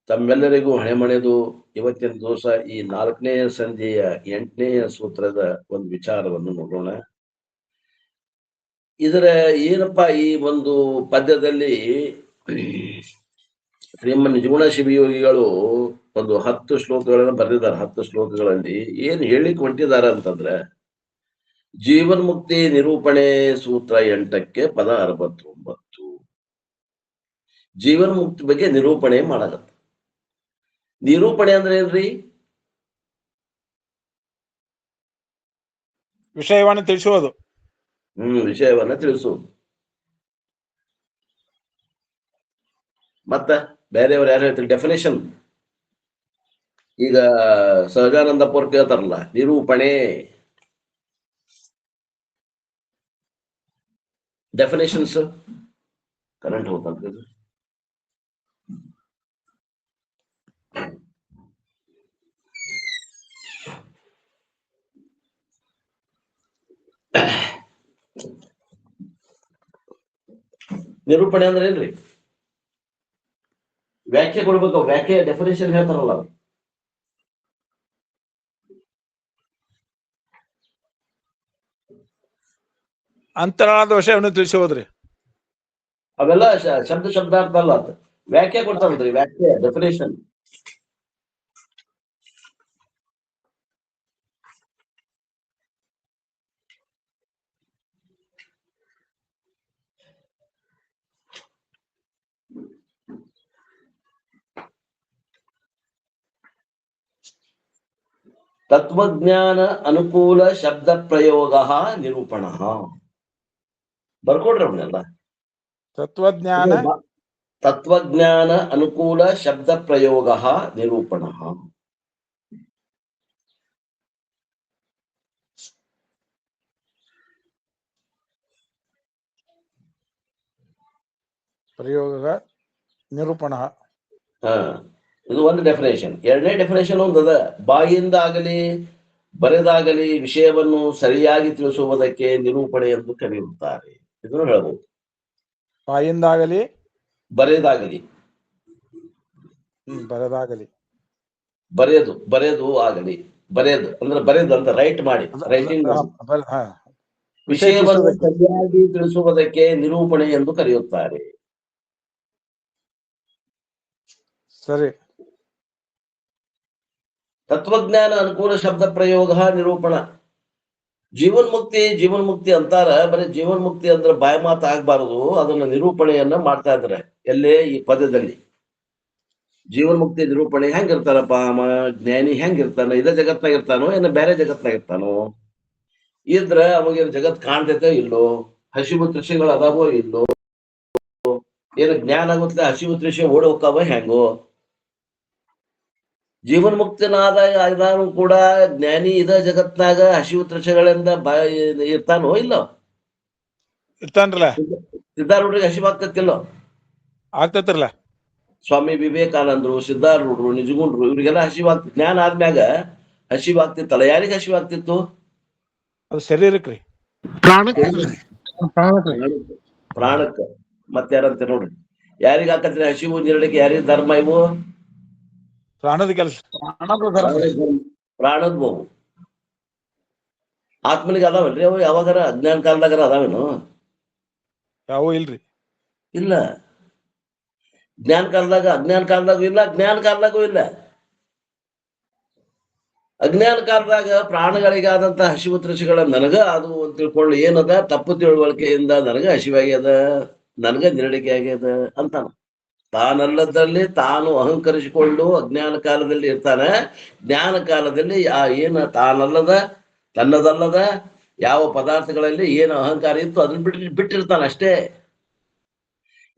ತಮ್ಮೆಲ್ಲರಿಗೂ ಹಣೆಮಣೆದು ಇವತ್ತಿನ ದಿವಸ ಈ 4ನೇ ಸಂಧಿಯ 8ನೇ ಸೂತ್ರದ ಒಂದು ವಿಚಾರವನ್ನು ನೋಡೋಣ. ಇದರ ಏನಪ್ಪಾ ಈ ಒಂದು ಪದ್ಯದಲ್ಲಿ ಶ್ರೀಮ ನಿಜಗುಣ ಶಿವಯೋಗಿಗಳು ಒಂದು 10 ಶ್ಲೋಕಗಳನ್ನು ಬರೆದಿದ್ದಾರೆ. 10 ಶ್ಲೋಕಗಳಲ್ಲಿ ಏನ್ ಹೇಳಿಕ್ ಹೊಂಟಿದ್ದಾರೆ ಅಂತಂದ್ರೆ, ಜೀವನ್ಮುಕ್ತಿ ನಿರೂಪಣೆ ಸೂತ್ರ 8ಕ್ಕೆ ಪದ 69 ಜೀವನ್ಮುಕ್ತಿ ಬಗ್ಗೆ ನಿರೂಪಣೆ ಮಾಡಕತ್ತ. ನಿರೂಪಣೆ ಅಂದ್ರೆ ಏನ್ರಿ? ವಿಷಯವನ್ನು ತಿಳಿಸುವುದು. ವಿಷಯವನ್ನ ತಿಳಿಸುವುದು. ಮತ್ತ ಬೇರೆಯವ್ರು ಯಾರು ಹೇಳ್ತಾರೆ ಡೆಫಿನೇಷನ್? ಈಗ ಸಹಜಾನಂದ ಪುರ್ ಕೇಳ್ತಾರಲ್ಲ ನಿರೂಪಣೆ ಡೆಫಿನೇಷನ್ಸ್. ಕರೆಂಟ್ ಹೋಗ್ತಂತ ನಿರೂಪಣೆ ಅಂದ್ರೆ ಏನ್ರಿ? ವ್ಯಾಖ್ಯೆ ಕೊಡ್ಬೇಕು. ವ್ಯಾಖ್ಯೆ ಡೆಫಿನೇಷನ್ ಹೇಳ್ತಾರಲ್ಲ, ಅಂತರಾಳದ ವಿಷಯವನ್ನು ತಿಳಿಸುವುದ್ರಿ. ಅವೆಲ್ಲ ಶಬ್ದಾರ್ಥ ಅಲ್ಲ, ಅದು ವ್ಯಾಖ್ಯೆ ಕೊಡ್ತಾರಲ್ರಿ. ವ್ಯಾಖ್ಯೆ ಡೆಫಿನೇಷನ್. ತತ್ವಜ್ಞಾನ ಅನುಕೂಲ ಶಬ್ದ ಪ್ರಯೋಗ ನಿರೂಪಣ. ಬರ್ಕೊಡ್ರಿ ಅವನ್ನೆಲ್ಲ. ತತ್ವಜ್ಞಾನ ಅನುಕೂಲ ಶಬ್ದ ಪ್ರಯೋಗ ನಿರೂಪಣ. ಪ್ರಯೋಗ ನಿರೂಪಣ. ಇದು ಒಂದು ಡೆಫಿನೇಷನ್. ಎರಡನೇ ಡೆಫಿನೇಷನ್ ಒಂದದ, ಬಾಯಿಂದ ಆಗಲಿ ಬರೆದಾಗಲಿ ವಿಷಯವನ್ನು ಸರಿಯಾಗಿ ತಿಳಿಸುವುದಕ್ಕೆ ನಿರೂಪಣೆ ಎಂದು ಕರೆಯುತ್ತಾರೆ. ಇದನ್ನು ಹೇಳಬಹುದು. ಬಾಯಿಂದಾಗಲಿ ಬರೆದಾಗಲಿ, ಬರೆದಾಗಲಿ, ಬರೆದು ಆಗಲಿ. ಬರೆದು ಅಂದ್ರೆ ಬರೆದು ಅಂತ ರೈಟ್ ಮಾಡಿ, ರೈಟಿಂಗ್ ವಿಷಯವನ್ನು ಸರಿಯಾಗಿ ತಿಳಿಸುವುದಕ್ಕೆ ನಿರೂಪಣೆ ಎಂದು ಕರೆಯುತ್ತಾರೆ. ಸರಿ. ತತ್ವಜ್ಞಾನ ಅನುಕೂಲ ಶಬ್ದ ಪ್ರಯೋಗ ನಿರೂಪಣ. ಜೀವನ್ಮುಕ್ತಿ ಅಂತಾರ. ಬರೀ ಜೀವನ್ಮುಕ್ತಿ ಅಂದ್ರೆ ಬಾಯ ಮಾತು ಆಗ್ಬಾರದು. ಅದನ್ನ ನಿರೂಪಣೆಯನ್ನ ಮಾಡ್ತಾ ಇದ್ದಾರೆ ಎಲ್ಲೇ ಈ ಪದದಲ್ಲಿ. ಜೀವನ್ಮುಕ್ತಿ ನಿರೂಪಣೆ ಹೆಂಗಿರ್ತಾರಪ್ಪ? ಜ್ಞಾನಿ ಹೆಂಗಿರ್ತಾನ? ಇದೇ ಜಗತ್ನಾಗ ಇರ್ತಾನೋ ಏನ ಬೇರೆ ಜಗತ್ನಾಗ ಇರ್ತಾನೋ? ಇದ್ರ ಅವಾಗ ಜಗತ್ ಕಾಣ್ತೈತೆ ಇಲ್ಲೋ? ಹಸಿವು ತೃಷಿಗಳು ಅದಾವೋ ಇಲ್ಲೋ? ಏನು ಜ್ಞಾನ ಆಗುತ್ತೆ ಹಸಿವು ತೃಷಿ ಓಡಿ ಹೋಗ್ತಾವ ಹೆಂಗೋ? ಜೀವನ್ಮುಕ್ತನಾದ ಇದಾನು ಕೂಡ ಜ್ಞಾನಿ ಇದ ಜಗತ್ನಾಗ ಹಸಿವು ತೃಷಗಳಿಂದ ಇರ್ತಾನೋ ಇಲ್ಲೋ? ಇರ್ತಾನ್ರಲ್ಲ. ಸಿದ್ಧಾರೂಢರಿಗೆ ಹಸಿವಾಗ್ತತಿಲ್ಲೋ? ಆಗ್ತತ್ರಲ್ಲ. ಸ್ವಾಮಿ ವಿವೇಕಾನಂದರು, ಸಿದ್ಧಾರೂಢರು, ನಿಜಗುಂಡ್ರು ಇವ್ರಿಗೆಲ್ಲ ಹಸಿವಾಗ್ತಿತ್ತು. ಜ್ಞಾನ ಆದ್ಮ್ಯಾಗ ಹಸಿವಾಗ್ತಿತ್ತಲ್ಲ. ಯಾರಿಗೆ ಹಸಿವಾಗ್ತಿತ್ತು? ಅದು ಶರೀರಕ್ರಿ, ಪ್ರಾಣಕ್ಕ. ಮತ್ತೆ ಯಾರಂತ ನೋಡ್ರಿ, ಯಾರಿಗ ಹಾಕತ್ರಿ ಹಸಿವು ನೀರಡಿಕೆ? ಯಾರಿಗೆ ಧರ್ಮ ಇವು? ಪ್ರಾಣದ ಕೆಲಸ, ಪ್ರಾಣದ ಬಹು. ಆತ್ಮನಿಗೆ ಅದಾವಲ್ರಿ ಅವು? ಯಾವಾಗಾರ ಅಜ್ಞಾನ ಕಾಲದಾಗಾರ ಅದಾವೇನು? ಯಾವ ಇಲ್ರಿ. ಇಲ್ಲ. ಜ್ಞಾನ ಕಾಲದಾಗ, ಅಜ್ಞಾನ ಕಾಲದಾಗೂ ಇಲ್ಲ, ಜ್ಞಾನ ಕಾಲದಾಗೂ ಇಲ್ಲ. ಅಜ್ಞಾನ ಕಾಲದಾಗ ಪ್ರಾಣಗಳಿಗಾದಂತ ಹಸಿವು ತೃಷಿಗಳ ನನಗ ಅದು ಅಂತ ತಿಳ್ಕೊಂಡು ಏನದ ತಪ್ಪು ತಿಳುವಳಿಕೆಯಿಂದ ನನಗ ಹಸಿವಾಗ್ಯದ, ನನಗ ನಿರಡಿಕೆ ಆಗ್ಯದ ಅಂತಾನ. ತಾನಲ್ಲದಲ್ಲಿ ತಾನು ಅಹಂಕರಿಸಿಕೊಂಡು ಅಜ್ಞಾನ ಕಾಲದಲ್ಲಿ ಇರ್ತಾನೆ. ಜ್ಞಾನ ಕಾಲದಲ್ಲಿ ಏನ ತಾನಲ್ಲದ ತನ್ನದಲ್ಲದ ಯಾವ ಪದಾರ್ಥಗಳಲ್ಲಿ ಏನು ಅಹಂಕಾರ ಇತ್ತು ಅದನ್ನ ಬಿಟ್ಟಿರ್ತಾನ ಅಷ್ಟೇ.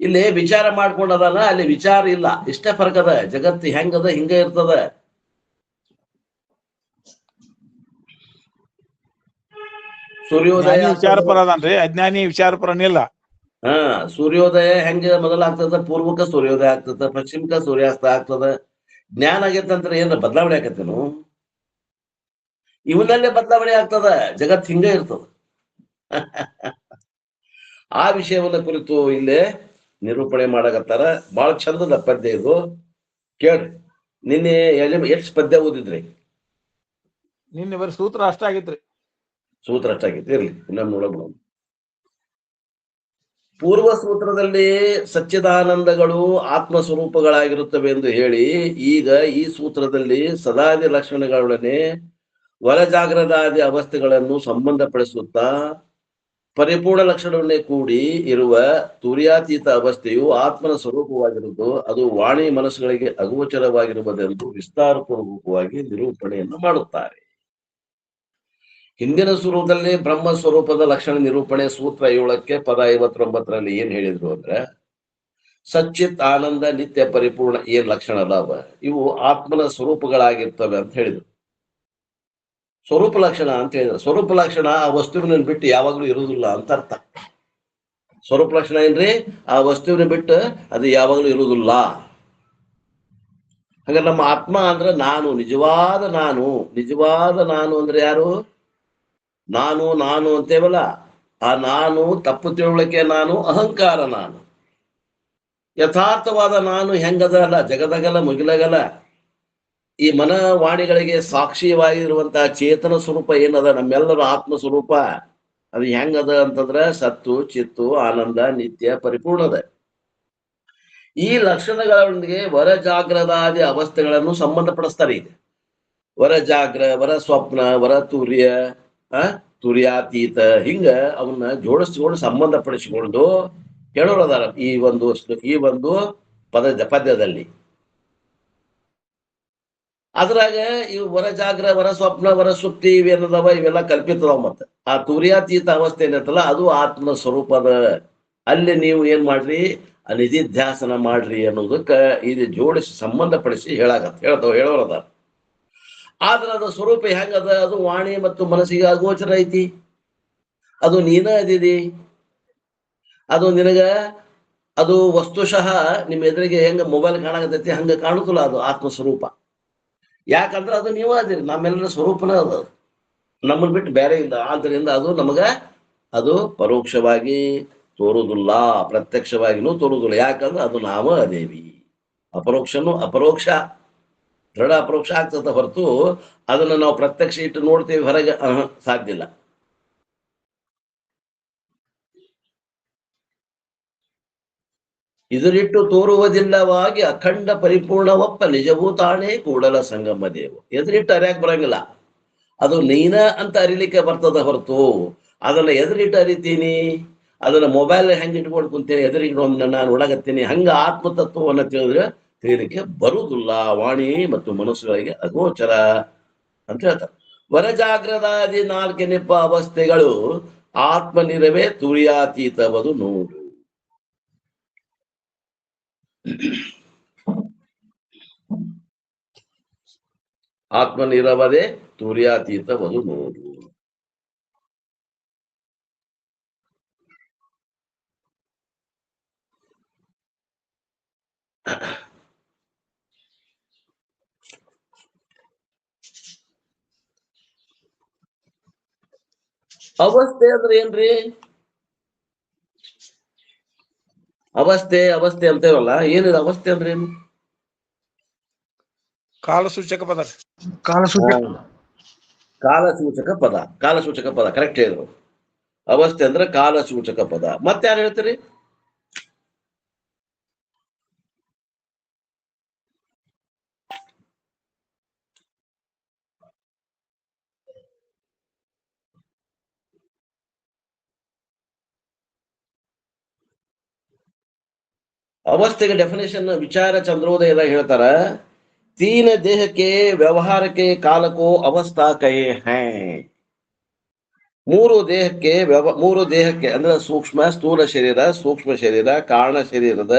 ಇಲ್ಲಿ ವಿಚಾರ ಮಾಡ್ಕೊಂಡದಾನ, ಅಲ್ಲಿ ವಿಚಾರ ಇಲ್ಲ. ಇಷ್ಟೇ ಫರ್ಕ್ ಅದ. ಜಗತ್ತು ಹೆಂಗದ ಹಿಂಗ ಇರ್ತದ. ಸೂರ್ಯೋದಯ ವಿಚಾರ ಪರ ಅದನ್ರಿ, ಅಜ್ಞಾನಿ ವಿಚಾರ ಪರನಿಲ್ಲ. ಸೂರ್ಯೋದಯ ಹೆಂಗ ಮೊದಲಾಗ್ತದ? ಪೂರ್ವಕ ಸೂರ್ಯೋದಯ ಆಗ್ತದ, ಪಶ್ಚಿಮಕ ಸೂರ್ಯಾಸ್ತ ಆಗ್ತದ. ಜ್ಞಾನ ಆಗೈತಂತ್ರ ಏನ್ರ ಬದಲಾವಣೆ ಆಕತ್ತೇನು? ಇವನಲ್ಲೇ ಬದಲಾವಣೆ ಆಗ್ತದ. ಜಗತ್ ಹಿಂಗ ಇರ್ತದ. ಆ ವಿಷಯವನ್ನ ಕುರಿತು ಇಲ್ಲೇ ನಿರೂಪಣೆ ಮಾಡಕತ್ತಾರ. ಬಹಳ ಚಂದದ ಪದ್ಯ ಇದು. ಕೇಳ್ರಿ. ನಿನ್ನೆ ಎಷ್ಟು ಪದ್ಯ ಓದಿದ್ರಿ? ನಿನ್ನೆ ಬರೀ ಸೂತ್ರ ಅಷ್ಟ ಆಗಿತ್ರಿ. ಸೂತ್ರ ಅಷ್ಟಾಗಿತ್ತು. ಇರ್ಲಿ, ಇನ್ನೊಮ್ಮೆ ನೋಡೋಣ. ಪೂರ್ವ ಸೂತ್ರದಲ್ಲಿ ಸಚ್ಚಿದಾನಂದಗಳು ಆತ್ಮ ಸ್ವರೂಪಗಳಾಗಿರುತ್ತವೆ ಎಂದು ಹೇಳಿ, ಈಗ ಈ ಸೂತ್ರದಲ್ಲಿ ಸದಾದಿ ಲಕ್ಷಣಗಳೊಡನೆ ವರಜಾಗ್ರದಾದಿ ಅವಸ್ಥೆಗಳನ್ನು ಸಂಬಂಧಪಡಿಸುತ್ತಾ ಪರಿಪೂರ್ಣ ಲಕ್ಷಣವನ್ನೇ ಕೂಡಿ ಇರುವ ತುರ್ಯಾತೀತ ಅವಸ್ಥೆಯು ಆತ್ಮನ ಸ್ವರೂಪವಾಗಿರುವುದು, ಅದು ವಾಣಿ ಮನಸ್ಸುಗಳಿಗೆ ಅಗೋಚರವಾಗಿರುವುದೆಂದು ವಿಸ್ತಾರಪೂರ್ವಕವಾಗಿ ನಿರೂಪಣೆಯನ್ನು ಮಾಡುತ್ತಾರೆ. ಹಿಂದಿನ ಸ್ವರೂಪದಲ್ಲಿ ಬ್ರಹ್ಮ ಸ್ವರೂಪದ ಲಕ್ಷಣ ನಿರೂಪಣೆ ಸೂತ್ರ 7ಕ್ಕೆ ಪದ 59ರಲ್ಲಿ ಏನ್ ಹೇಳಿದ್ರು ಅಂದ್ರೆ, ಸಚ್ಚಿತ್ ಆನಂದ ನಿತ್ಯ ಪರಿಪೂರ್ಣ ಏನ್ ಲಕ್ಷಣ ಅದಾವ ಇವು ಆತ್ಮನ ಸ್ವರೂಪಗಳಾಗಿರ್ತವೆ ಅಂತ ಹೇಳಿದ್ರು. ಸ್ವರೂಪ ಲಕ್ಷಣ ಅಂತ ಹೇಳಿದ್ರು. ಸ್ವರೂಪ ಲಕ್ಷಣ ಆ ವಸ್ತುವಿನ ಬಿಟ್ಟು ಯಾವಾಗ್ಲೂ ಇರುವುದಿಲ್ಲ ಅಂತ ಅರ್ಥ. ಸ್ವರೂಪ ಲಕ್ಷಣ ಏನ್ರಿ? ಆ ವಸ್ತುವಿನ ಬಿಟ್ಟು ಅದು ಯಾವಾಗ್ಲೂ ಇರುವುದಿಲ್ಲ. ಹಾಗೆ ನಮ್ಮ ಆತ್ಮ ಅಂದ್ರೆ ನಾನು, ನಿಜವಾದ ನಾನು. ನಿಜವಾದ ನಾನು ಅಂದ್ರೆ ಯಾರು? ನಾನು ನಾನು ಅಂತೇವಲ್ಲ, ಆ ನಾನು ತಪ್ಪು ತಿಳುವಳಿಕೆ ನಾನು, ಅಹಂಕಾರ ನಾನು. ಯಥಾರ್ಥವಾದ ನಾನು ಹೆಂಗದ ಅಲ್ಲ, ಜಗದಗಲ ಮುಗಿಲಗಲ ಈ ಮನವಾಣಿಗಳಿಗೆ ಸಾಕ್ಷಿಯಾಗಿರುವಂತಹ ಚೇತನ ಸ್ವರೂಪ ಏನದ, ನಮ್ಮೆಲ್ಲರ ಆತ್ಮ ಸ್ವರೂಪ ಅದು ಹೆಂಗದ ಅಂತಂದ್ರ ಸತ್ತು ಚಿತ್ತು ಆನಂದ ನಿತ್ಯ ಪರಿಪೂರ್ಣದ. ಈ ಲಕ್ಷಣಗಳೊಂದಿಗೆ ವರ ಜಾಗ್ರದಾದಿ ಅವಸ್ಥೆಗಳನ್ನು ಸಂಬಂಧಪಡಿಸ್ತಾರೆ. ಈಗ ವರ ಜಾಗ್ರ, ವರ ಸ್ವಪ್ನ, ವರ ತುರ್ಯ, ತುರ್ಯಾತೀತ, ಹಿಂಗ ಅವನ್ನ ಜೋಡಿಸಿಕೊಂಡು ಸಂಬಂಧಪಡಿಸಿಕೊಂಡು ಹೇಳೋರದಾರ ಈ ಒಂದು ಪದ್ಯದಲ್ಲಿ. ಅದ್ರಾಗ ಇವು ವರ ಜಾಗ್ರ, ವರ ಸ್ವಪ್ನ, ವರ ಸುಪ್ತಿ ಇವೇನದವ ಇವೆಲ್ಲ ಕಲ್ಪಿತದವ. ಮತ್ತೆ ಆ ತುರ್ಯಾತೀತ ಅವಸ್ಥೆ ಏನಂತಲ್ಲ ಅದು ಆತ್ಮ ಸ್ವರೂಪದ. ಅಲ್ಲಿ ನೀವು ಏನ್ ಮಾಡ್ರಿ, ನಿಧಿಧ್ಯಾಸನ ಮಾಡ್ರಿ ಅನ್ನೋದಕ್ಕ ಇದು ಜೋಡಿಸಿ ಸಂಬಂಧಪಡಿಸಿ ಹೇಳೋರದ. ಆದ್ರೆ ಅದು ಸ್ವರೂಪ ಹೆಂಗದ, ಅದು ವಾಣಿ ಮತ್ತು ಮನಸ್ಸಿಗೆ ಅಗೋಚರ ಐತಿ. ಅದು ನೀನ ಅದಿದಿ. ಅದು ನಿನಗ ಅದು ವಸ್ತುಶಃ ನಿಮ್ಮ ಎದುರಿಗೆ ಹೆಂಗ ಮೊಬೈಲ್ ಕಾಣಕತೈತಿ ಹಂಗ ಕಾಣುದಿಲ್ಲ. ಅದು ಆತ್ಮ ಸ್ವರೂಪ. ಯಾಕಂದ್ರೆ ಅದು ನೀವ ಅದಿರಿ, ನಮ್ಮೆಲ್ಲರ ಸ್ವರೂಪನ ಅದು, ನಮ್ಮನ್ನ ಬಿಟ್ಟು ಬೇರೆ ಇಲ್ಲ. ಆದ್ದರಿಂದ ಅದು ನಮಗ ಅದು ಪರೋಕ್ಷವಾಗಿ ತೋರುವುದಿಲ್ಲ, ಪ್ರತ್ಯಕ್ಷವಾಗಿನೂ ತೋರುವುದಿಲ್ಲ. ಯಾಕಂದ್ರೆ ಅದು ನಾವ ಅದೇವಿ. ಅಪರೋಕ್ಷ ದೃಢ ಅಪರೋಕ್ಷ ಆಗ್ತದ ಹೊರತು ಅದನ್ನ ನಾವು ಪ್ರತ್ಯಕ್ಷ ಇಟ್ಟು ನೋಡ್ತೇವೆ ಹೊರಗೆ, ಸಾಧ್ಯ ಇಲ್ಲ. ಇದರಿಟ್ಟು ತೋರುವುದಿಲ್ಲವಾಗಿ ಅಖಂಡ ಪರಿಪೂರ್ಣವಪ್ಪ ನಿಜಭೂತಾಣೆ ಕೂಡಲ ಸಂಗಮ ದೇವು. ಎದುರಿಟ್ಟು ಅರಿಯಕ್ ಬರಂಗಿಲ್ಲ, ಅದು ನೀನ ಅಂತ ಅರಿಲಿಕ್ಕೆ ಬರ್ತದ ಹೊರತು ಅದನ್ನ ಎದುರಿಟ್ಟು ಅರಿತೀನಿ, ಅದನ್ನ ಮೊಬೈಲ್ ಹೆಂಗ್ ಇಟ್ಕೊಂಡು ಕುಂತೇನೆ ಎದುರಿಗೆ ನಾನು ಒಳಗತ್ತೀನಿ, ಹಂಗ ಆತ್ಮತತ್ವವನ್ನ ತಿಳಿಲಿಕ್ಕೆ ಬರುವುದಿಲ್ಲ. ವಾಣಿ ಮತ್ತು ಮನಸ್ಸುಗಳಿಗೆ ಅಗೋಚರ ಅಂತ ಹೇಳ್ತಾರೆ. ವರಜಾಗ್ರದಾದಿ 4 ಅವಸ್ಥೆಗಳು ಆತ್ಮನಿರವೇ ತುರ್ಯಾತೀತವದು ನೋಡು. ಆತ್ಮನಿರವದೇ ತುರ್ಯಾತೀತವದು ನೋಡು. ಅವಸ್ಥೆ ಅಂದ್ರೆ ಏನ್ರಿ? ಅವಸ್ಥೆ ಅಂತೇವಲ್ಲ, ಏನಿದೆ ಅವಸ್ಥೆ ಅಂದ್ರೆ ಏನು? ಕಾಲಸೂಚಕ ಪದ. ಕಾಲಸೂಚಕ ಪದ ಕರೆಕ್ಟ್ ಹೇಳಿದ್ರು. ಅವಸ್ಥೆ ಅಂದ್ರೆ ಕಾಲಸೂಚಕ ಪದ. ಮತ್ತೆ ಯಾರು ಹೇಳ್ತೀರಿ? ಅವಸ್ಥೆಗೆ ಡೆಫಿನೇಷನ್ ವಿಚಾರ ಚಂದ್ರೋದಯದ ಹೇಳ್ತಾರ, ತೀನ ದೇಹಕ್ಕೆ ವ್ಯವಹಾರಕ್ಕೆ ಕಾಲಕ್ಕೋ ಅವಸ್ಥಾ ಕಹೆ ಹೈ. ಮೂರು ದೇಹಕ್ಕೆ ಅಂದ್ರೆ ಸೂಕ್ಷ್ಮ ಸ್ಥೂಲ ಶರೀರ, ಸೂಕ್ಷ್ಮ ಶರೀರ, ಕಾರಣ ಶರೀರದ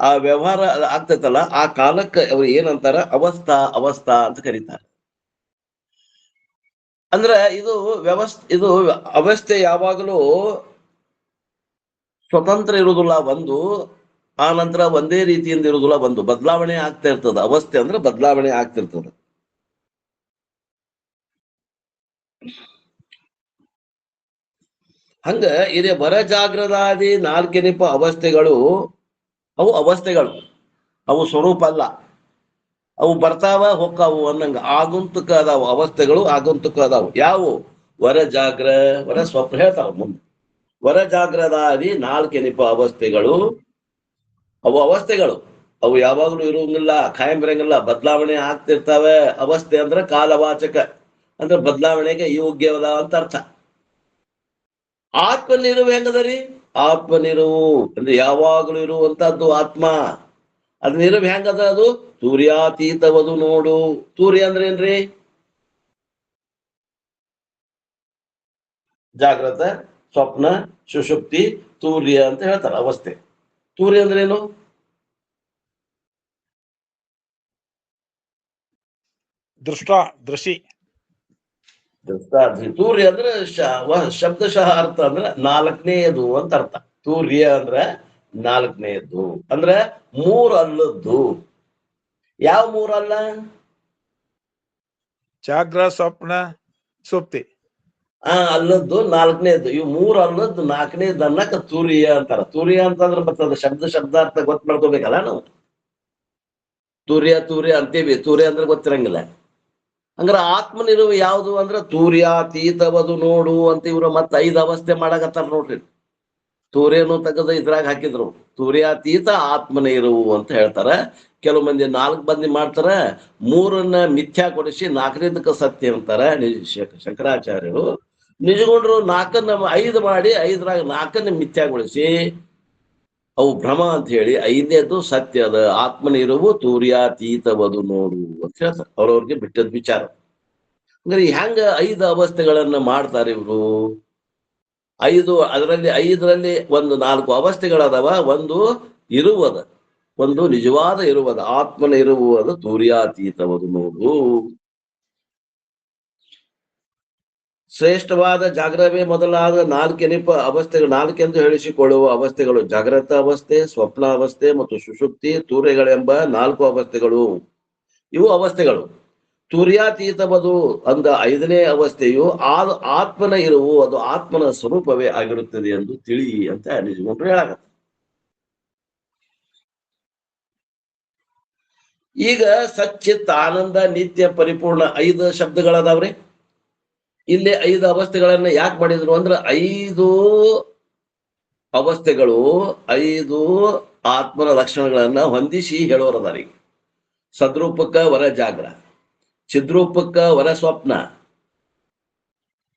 ಆ ವ್ಯವಹಾರ ಆಗ್ತೈತಲ್ಲ, ಆ ಕಾಲಕ್ಕೆ ಅವ್ರು ಏನಂತಾರ ಅವಸ್ಥಾ ಅಂತ ಕರೀತಾರೆ. ಅಂದ್ರೆ ಇದು ಅವಸ್ಥೆ ಯಾವಾಗಲೂ ಸ್ವತಂತ್ರ ಇರುವುದಿಲ್ಲ. ಒಂದು ಆ ನಂತರ ಒಂದೇ ರೀತಿಯಿಂದ ಇರುವುದಿಲ್ಲ, ಒಂದು ಬದಲಾವಣೆ ಆಗ್ತಾ ಇರ್ತದ. ಅವಸ್ಥೆ ಅಂದ್ರೆ ಬದಲಾವಣೆ ಆಗ್ತಿರ್ತದ. ಹಂಗ ಇದೇ ವರ ಜಾಗ್ರದಾದಿ 4 ಅವಸ್ಥೆಗಳು, ಅವು ಅವಸ್ಥೆಗಳು, ಅವು ಸ್ವರೂಪ ಅಲ್ಲ. ಅವು ಬರ್ತಾವ ಹೊಕ್ಕಾವು ಅನ್ನಂಗ ಆಗಂತುಕ ಅದಾವು, ಅವಸ್ಥೆಗಳು ಆಗಂತುಕ ಅದಾವು. ಯಾವು? ವರ ಜಾಗ್ರ, ವರ ಸ್ವಪ್ನ ಹೇಳ್ತಾವ ಮುಂದೆ. ವರ ಜಾಗ್ರದಾದಿ 4 ಎನಿಪ ಅವಸ್ಥೆಗಳು. ಅವು ಅವಸ್ಥೆಗಳು, ಅವು ಯಾವಾಗ್ಲೂ ಇರುವಂಗಿಲ್ಲ, ಖಾಯಂ ಬರಂಗಿಲ್ಲ, ಬದಲಾವಣೆ ಆಗ್ತಿರ್ತಾವೆ. ಅವಸ್ಥೆ ಅಂದ್ರೆ ಕಾಲವಾಚಕ, ಅಂದ್ರೆ ಬದಲಾವಣೆಗೆ ಯೋಗ್ಯವದ ಅಂತ ಅರ್ಥ. ಆತ್ಮ ನಿರುವು ಹೆಂಗದರಿ? ಆತ್ಮ ನಿರುವು ಅಂದ್ರೆ ಯಾವಾಗ್ಲೂ ಇರುವಂತಹದ್ದು ಆತ್ಮ. ಅದ್ ನಿರುವು ಹೆಂಗದ? ಅದು ಸೂರ್ಯಾತೀತವದು ನೋಡು. ಸೂರ್ಯ ಅಂದ್ರೆ ಏನ್ರಿ? ಜಾಗ್ರತ, ಸ್ವಪ್ನ, ಸುಷುಪ್ತಿ, ತೂರ್ಯ ಅಂತ ಹೇಳ್ತಾರ ಅವಸ್ಥೆ. ತೂರ್ಯ ಅಂದ್ರೆ ಏನು? ದೃಶಿ. ತೂರ್ಯ ಅಂದ್ರೆ ಶಬ್ದಶಃ ಅರ್ಥ ಅಂದ್ರೆ 4ನೇಯದು ಅಂತ ಅರ್ಥ. ತೂರ್ಯ ಅಂದ್ರ 4ನೇಯದ್ದು, ಅಂದ್ರೆ 3 ಅಲ್ಲದ್ದು. ಯಾವ 3 ಅಲ್ಲ? ಜಾಗ್ರ, ಸ್ವಪ್ನ, ಸುಪ್ತಿ. ಅಲ್ಲದ್ದು 4ನೇದ್ದು. ಇವು 3 ಅಲ್ಲದ್ದು 4ನೇದ್ದು ಅನ್ನಕ ತೂರ್ಯ ಅಂತಾರ. ತೂರ್ಯ ಅಂತಂದ್ರೆ ಬರ್ತದ ಶಬ್ದಾರ್ಥ ಗೊತ್ತ ಮಾಡ್ಕೋಬೇಕಲ್ಲ ನಾವು. ತೂರ್ಯ ಅಂತೀವಿ, ತೂರ್ಯ ಅಂದ್ರೆ ಗೊತ್ತಿರಂಗಿಲ್ಲ. ಹಂಗಾರ ಆತ್ಮನಿರುವು ಯಾವುದು ಅಂದ್ರೆ ತೂರ್ಯಾತೀತವದು ನೋಡು ಅಂತ ಇವ್ರು ಮತ್ತೆ 5 ಅವಸ್ಥೆ ಮಾಡಕತ್ತಾರ ನೋಡ್ರಿ. ತೂರ್ಯನು ತೆಗೆದು ಇದ್ರಾಗ ಹಾಕಿದ್ರು. ತೂರ್ಯಾತೀತ ಆತ್ಮನ ಇರುವು ಅಂತ ಹೇಳ್ತಾರ. ಕೆಲವು ಮಂದಿ 4 ಮಂದಿ ಮಾಡ್ತಾರ, 3 ಮಿಥ್ಯಾಗೊಳಿಸಿ 4ನೇದಕ್ಕೆ ಸತ್ಯ ಅಂತಾರ ಶಂಕರಾಚಾರ್ಯರು. ನಿಜಗೊಂಡ್ರು 4 5 ಮಾಡಿ 5ರಾಗ 4 ಮಿಥ್ಯಾಗೊಳಿಸಿ ಅವು ಭ್ರಮ ಅಂತ ಹೇಳಿ 5ನೇದು ಸತ್ಯದ ಆತ್ಮನ ಇರುವು ತೂರ್ಯಾತೀತವದು ನೋಡು ಅಂತ ಹೇಳ್ತಾರೆ. ಅವ್ರವ್ರಿಗೆ ಬಿಟ್ಟದ್ ವಿಚಾರ. ಅಂದ್ರೆ ಹೆಂಗ 5 ಅವಸ್ಥೆಗಳನ್ನ ಮಾಡ್ತಾರೆ ಇವರು? 5 ಅದರಲ್ಲಿ 5ರಲ್ಲಿ ಒಂದು 4 ಅವಸ್ಥೆಗಳದಾವ. ಒಂದು ಇರುವದ, ಒಂದು ನಿಜವಾದ ಇರುವದ, ಆತ್ಮನ ಇರುವುದು ತೂರ್ಯಾತೀತವದು ನೋಡು. ಶ್ರೇಷ್ಠವಾದ ಜಾಗ್ರವೇ ಮೊದಲಾದ 4 ಎನಿಪ ಅವಸ್ಥೆಗಳು, 4 ಎಂದು ಹೇಳಿಸಿಕೊಳ್ಳುವ ಅವಸ್ಥೆಗಳು ಜಾಗ್ರತ ಅವಸ್ಥೆ, ಸ್ವಪ್ನ ಅವಸ್ಥೆ ಮತ್ತು ಸುಷುಪ್ತಿ ತೂರ್ಯಗಳೆಂಬ 4 ಅವಸ್ಥೆಗಳು. ಇವು ಅವಸ್ಥೆಗಳು. ತೂರ್ಯಾತೀತವದು ಅಂದ 5ನೇ ಅವಸ್ಥೆಯು ಆತ್ಮನ ಇರುವು, ಅದು ಆತ್ಮನ ಸ್ವರೂಪವೇ ಆಗಿರುತ್ತದೆ ಎಂದು ತಿಳಿ ಅಂತ ನಿಜಗೊಂಡ್ರು ಹೇಳಾಕ. ಈಗ ಸಚ್ಚಿತ್ ಆನಂದ ನಿತ್ಯ ಪರಿಪೂರ್ಣ 5 ಶಬ್ದಗಳದಾವ್ರಿ. ಇಲ್ಲಿ 5 ಅವಸ್ಥೆಗಳನ್ನ ಯಾಕೆ ಮಾಡಿದ್ರು ಅಂದ್ರೆ 5 ಅವಸ್ಥೆಗಳು 5 ಆತ್ಮನ ಲಕ್ಷಣಗಳನ್ನ ಹೊಂದಿಸಿ ಹೇಳೋರದಾರಿ. ಸದ್ರೂಪಕ್ಕ ವರ ಜಾಗ್ರ, ಚಿದ್ರೂಪಕ್ಕ ವರ ಸ್ವಪ್ನ,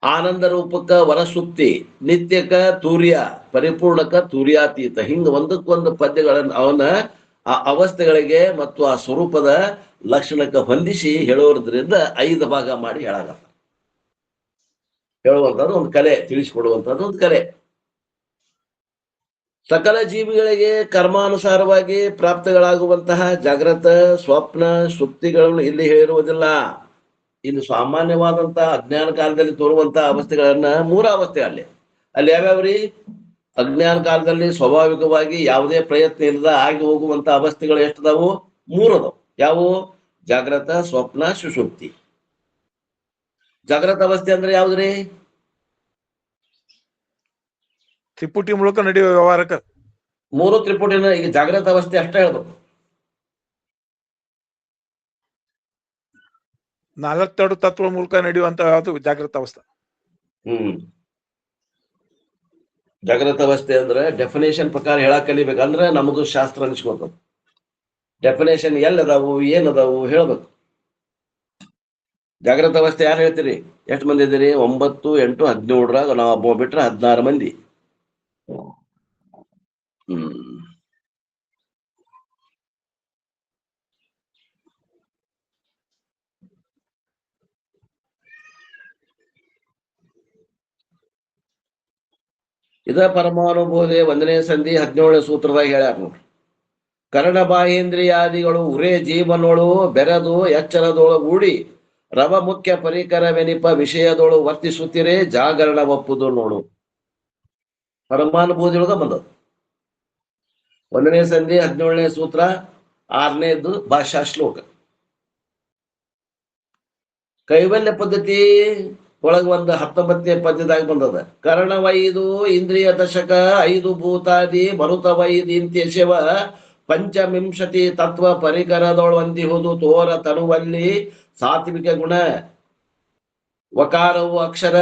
ಆನಂದ ರೂಪಕ್ಕ ವರ ಸುಪ್ತಿ, ನಿತ್ಯಕ ತೂರ್ಯ, ಪರಿಪೂರ್ಣಕ ತೂರ್ಯಾತೀತ. ಹಿಂಗ ಒಂದಕ್ಕೊಂದು ಪದ್ಯಗಳನ್ನ ಅವನ ಆ ಅವಸ್ಥೆಗಳಿಗೆ ಮತ್ತು ಆ ಸ್ವರೂಪದ ಲಕ್ಷಣಕ್ಕೆ ಹೊಂದಿಸಿ ಹೇಳೋದ್ರಿಂದ 5 ಭಾಗ ಮಾಡಿ ಹೇಳಾಗತ್ತ. ಹೇಳುವಂಥದ್ದು ಒಂದು ಕಲೆ, ತಿಳಿಸಿಕೊಡುವಂಥದ್ದು ಒಂದು ಕಲೆ. ಸಕಲ ಜೀವಿಗಳಿಗೆ ಕರ್ಮಾನುಸಾರವಾಗಿ ಪ್ರಾಪ್ತಗಳಾಗುವಂತಹ ಜಾಗ್ರತ, ಸ್ವಪ್ನ, ಸುಪ್ತಿಗಳನ್ನು ಇಲ್ಲಿ ಹೇಳಿರುವುದಿಲ್ಲ. ಇಲ್ಲಿ ಸಾಮಾನ್ಯವಾದಂತಹ ಅಜ್ಞಾನ ಕಾಲದಲ್ಲಿ ತೋರುವಂತಹ ಅವಸ್ಥೆಗಳನ್ನ 3 ಅವಸ್ಥೆ ಅಲ್ಲಿ ಯಾವ್ಯಾವ್ರಿ? ಅಜ್ಞಾನ ಕಾಲದಲ್ಲಿ ಸ್ವಾಭಾವಿಕವಾಗಿ ಯಾವುದೇ ಪ್ರಯತ್ನ ಇಲ್ಲದ ಆಗಿ ಹೋಗುವಂತ ಅವಸ್ಥೆಗಳು ಎಷ್ಟದಾವು? 3 ಅದಾವು. ಯಾವುವು? ಜಾಗ್ರತ, ಸ್ವಪ್ನ, ಸುಷುಪ್ತಿ. ಜಾಗ್ರತ ಅವಸ್ಥೆ ಅಂದ್ರೆ ಯಾವ್ದ್ರಿ? ತ್ರಿಪುಟಿ ಮೂಲಕ ನಡೆಯುವ ವ್ಯವಹಾರಕ್ಕೆ 3 ತ್ರಿಪುಟಿನ. ಈಗ ಜಾಗ್ರತ ಅವಸ್ಥೆ ಅಷ್ಟೇ ಹೇಳ್ಬೇಕು. 42 ತತ್ವ ಮೂಲಕ ನಡೆಯುವಂತ ಯಾವುದು ಜಾಗೃತ ಅವಸ್ಥೆ. ಜಾಗ್ರತ ಅವಸ್ಥೆ ಅಂದ್ರೆ ಡೆಫಿನೇಷನ್ ಪ್ರಕಾರ ಹೇಳಕ್ ಕಲಿಬೇಕು. ಅಂದ್ರೆ ನಮಗೂ ಶಾಸ್ತ್ರ ಅನಿಸ್ಕೊತ ಡೆಫಿನೇಷನ್ ಎಲ್ಲದಾವು ಏನದಾವು ಹೇಳ್ಬೇಕು. ಜಾಗ್ರತ ಅವಸ್ಥೆ ಯಾರು ಹೇಳ್ತೀರಿ? ಎಷ್ಟು ಮಂದಿ ಇದ್ದೀರಿ? 9, 8, 17ರಾಗ ನಾವು ಒಬ್ಬ ಬಿಟ್ರೆ 16 ಮಂದಿ. ಇದ ಪರಮಾನುಭೂತಿ 1ನೇ ಸಂಧಿ 17ನೇ ಸೂತ್ರದಾಗ ಹೇಳ್ಯಾರ ನೋಡ್ರಿ. ಕರ್ಣ ಬಾಹೇಂದ್ರಿಯಾದಿಗಳು ಉರೇ ಜೀವನೋಳು ಬೆರೆದು ಎಚ್ಚರದೊಳಗೂಡಿ ರವ ಮುಖ್ಯ ಪರಿಕರವೆನಿಪ ವಿಷಯದೊಳು ವರ್ತಿಸುತ್ತಿರೇ ಜಾಗರಣ ಒಪ್ಪುದು ನೋಡು. ಪರಮಾನುಭೂತಿಯೊಳಗ ಬಂದದ್ದು 1ನೇ ಸಂಧಿ 17ನೇ ಸೂತ್ರ 6ನೇದು ಭಾಷಾ ಶ್ಲೋಕ. ಕೈವಲ್ಯ ಪದ್ಧತಿ ಒಳಗ ಒಂದು 19ನೇ ಪದ್ಯದಾಗ ಬಂದದ. ಕರ್ಣವೈದು ಇಂದ್ರಿಯ ದಶಕ 5 ಭೂತಾದಿ ಮರುತವೈದಿಂತ್ಯ ಶಿವ ಪಂಚವಿಂಶತಿ ತತ್ವ ಪರಿಕರದೊಳೊಂದಿಹುದು ತೋರ ತನುವಲ್ಲಿ ಸಾತ್ವಿಕ ಗುಣ ವಕಾರವು ಅಕ್ಷರ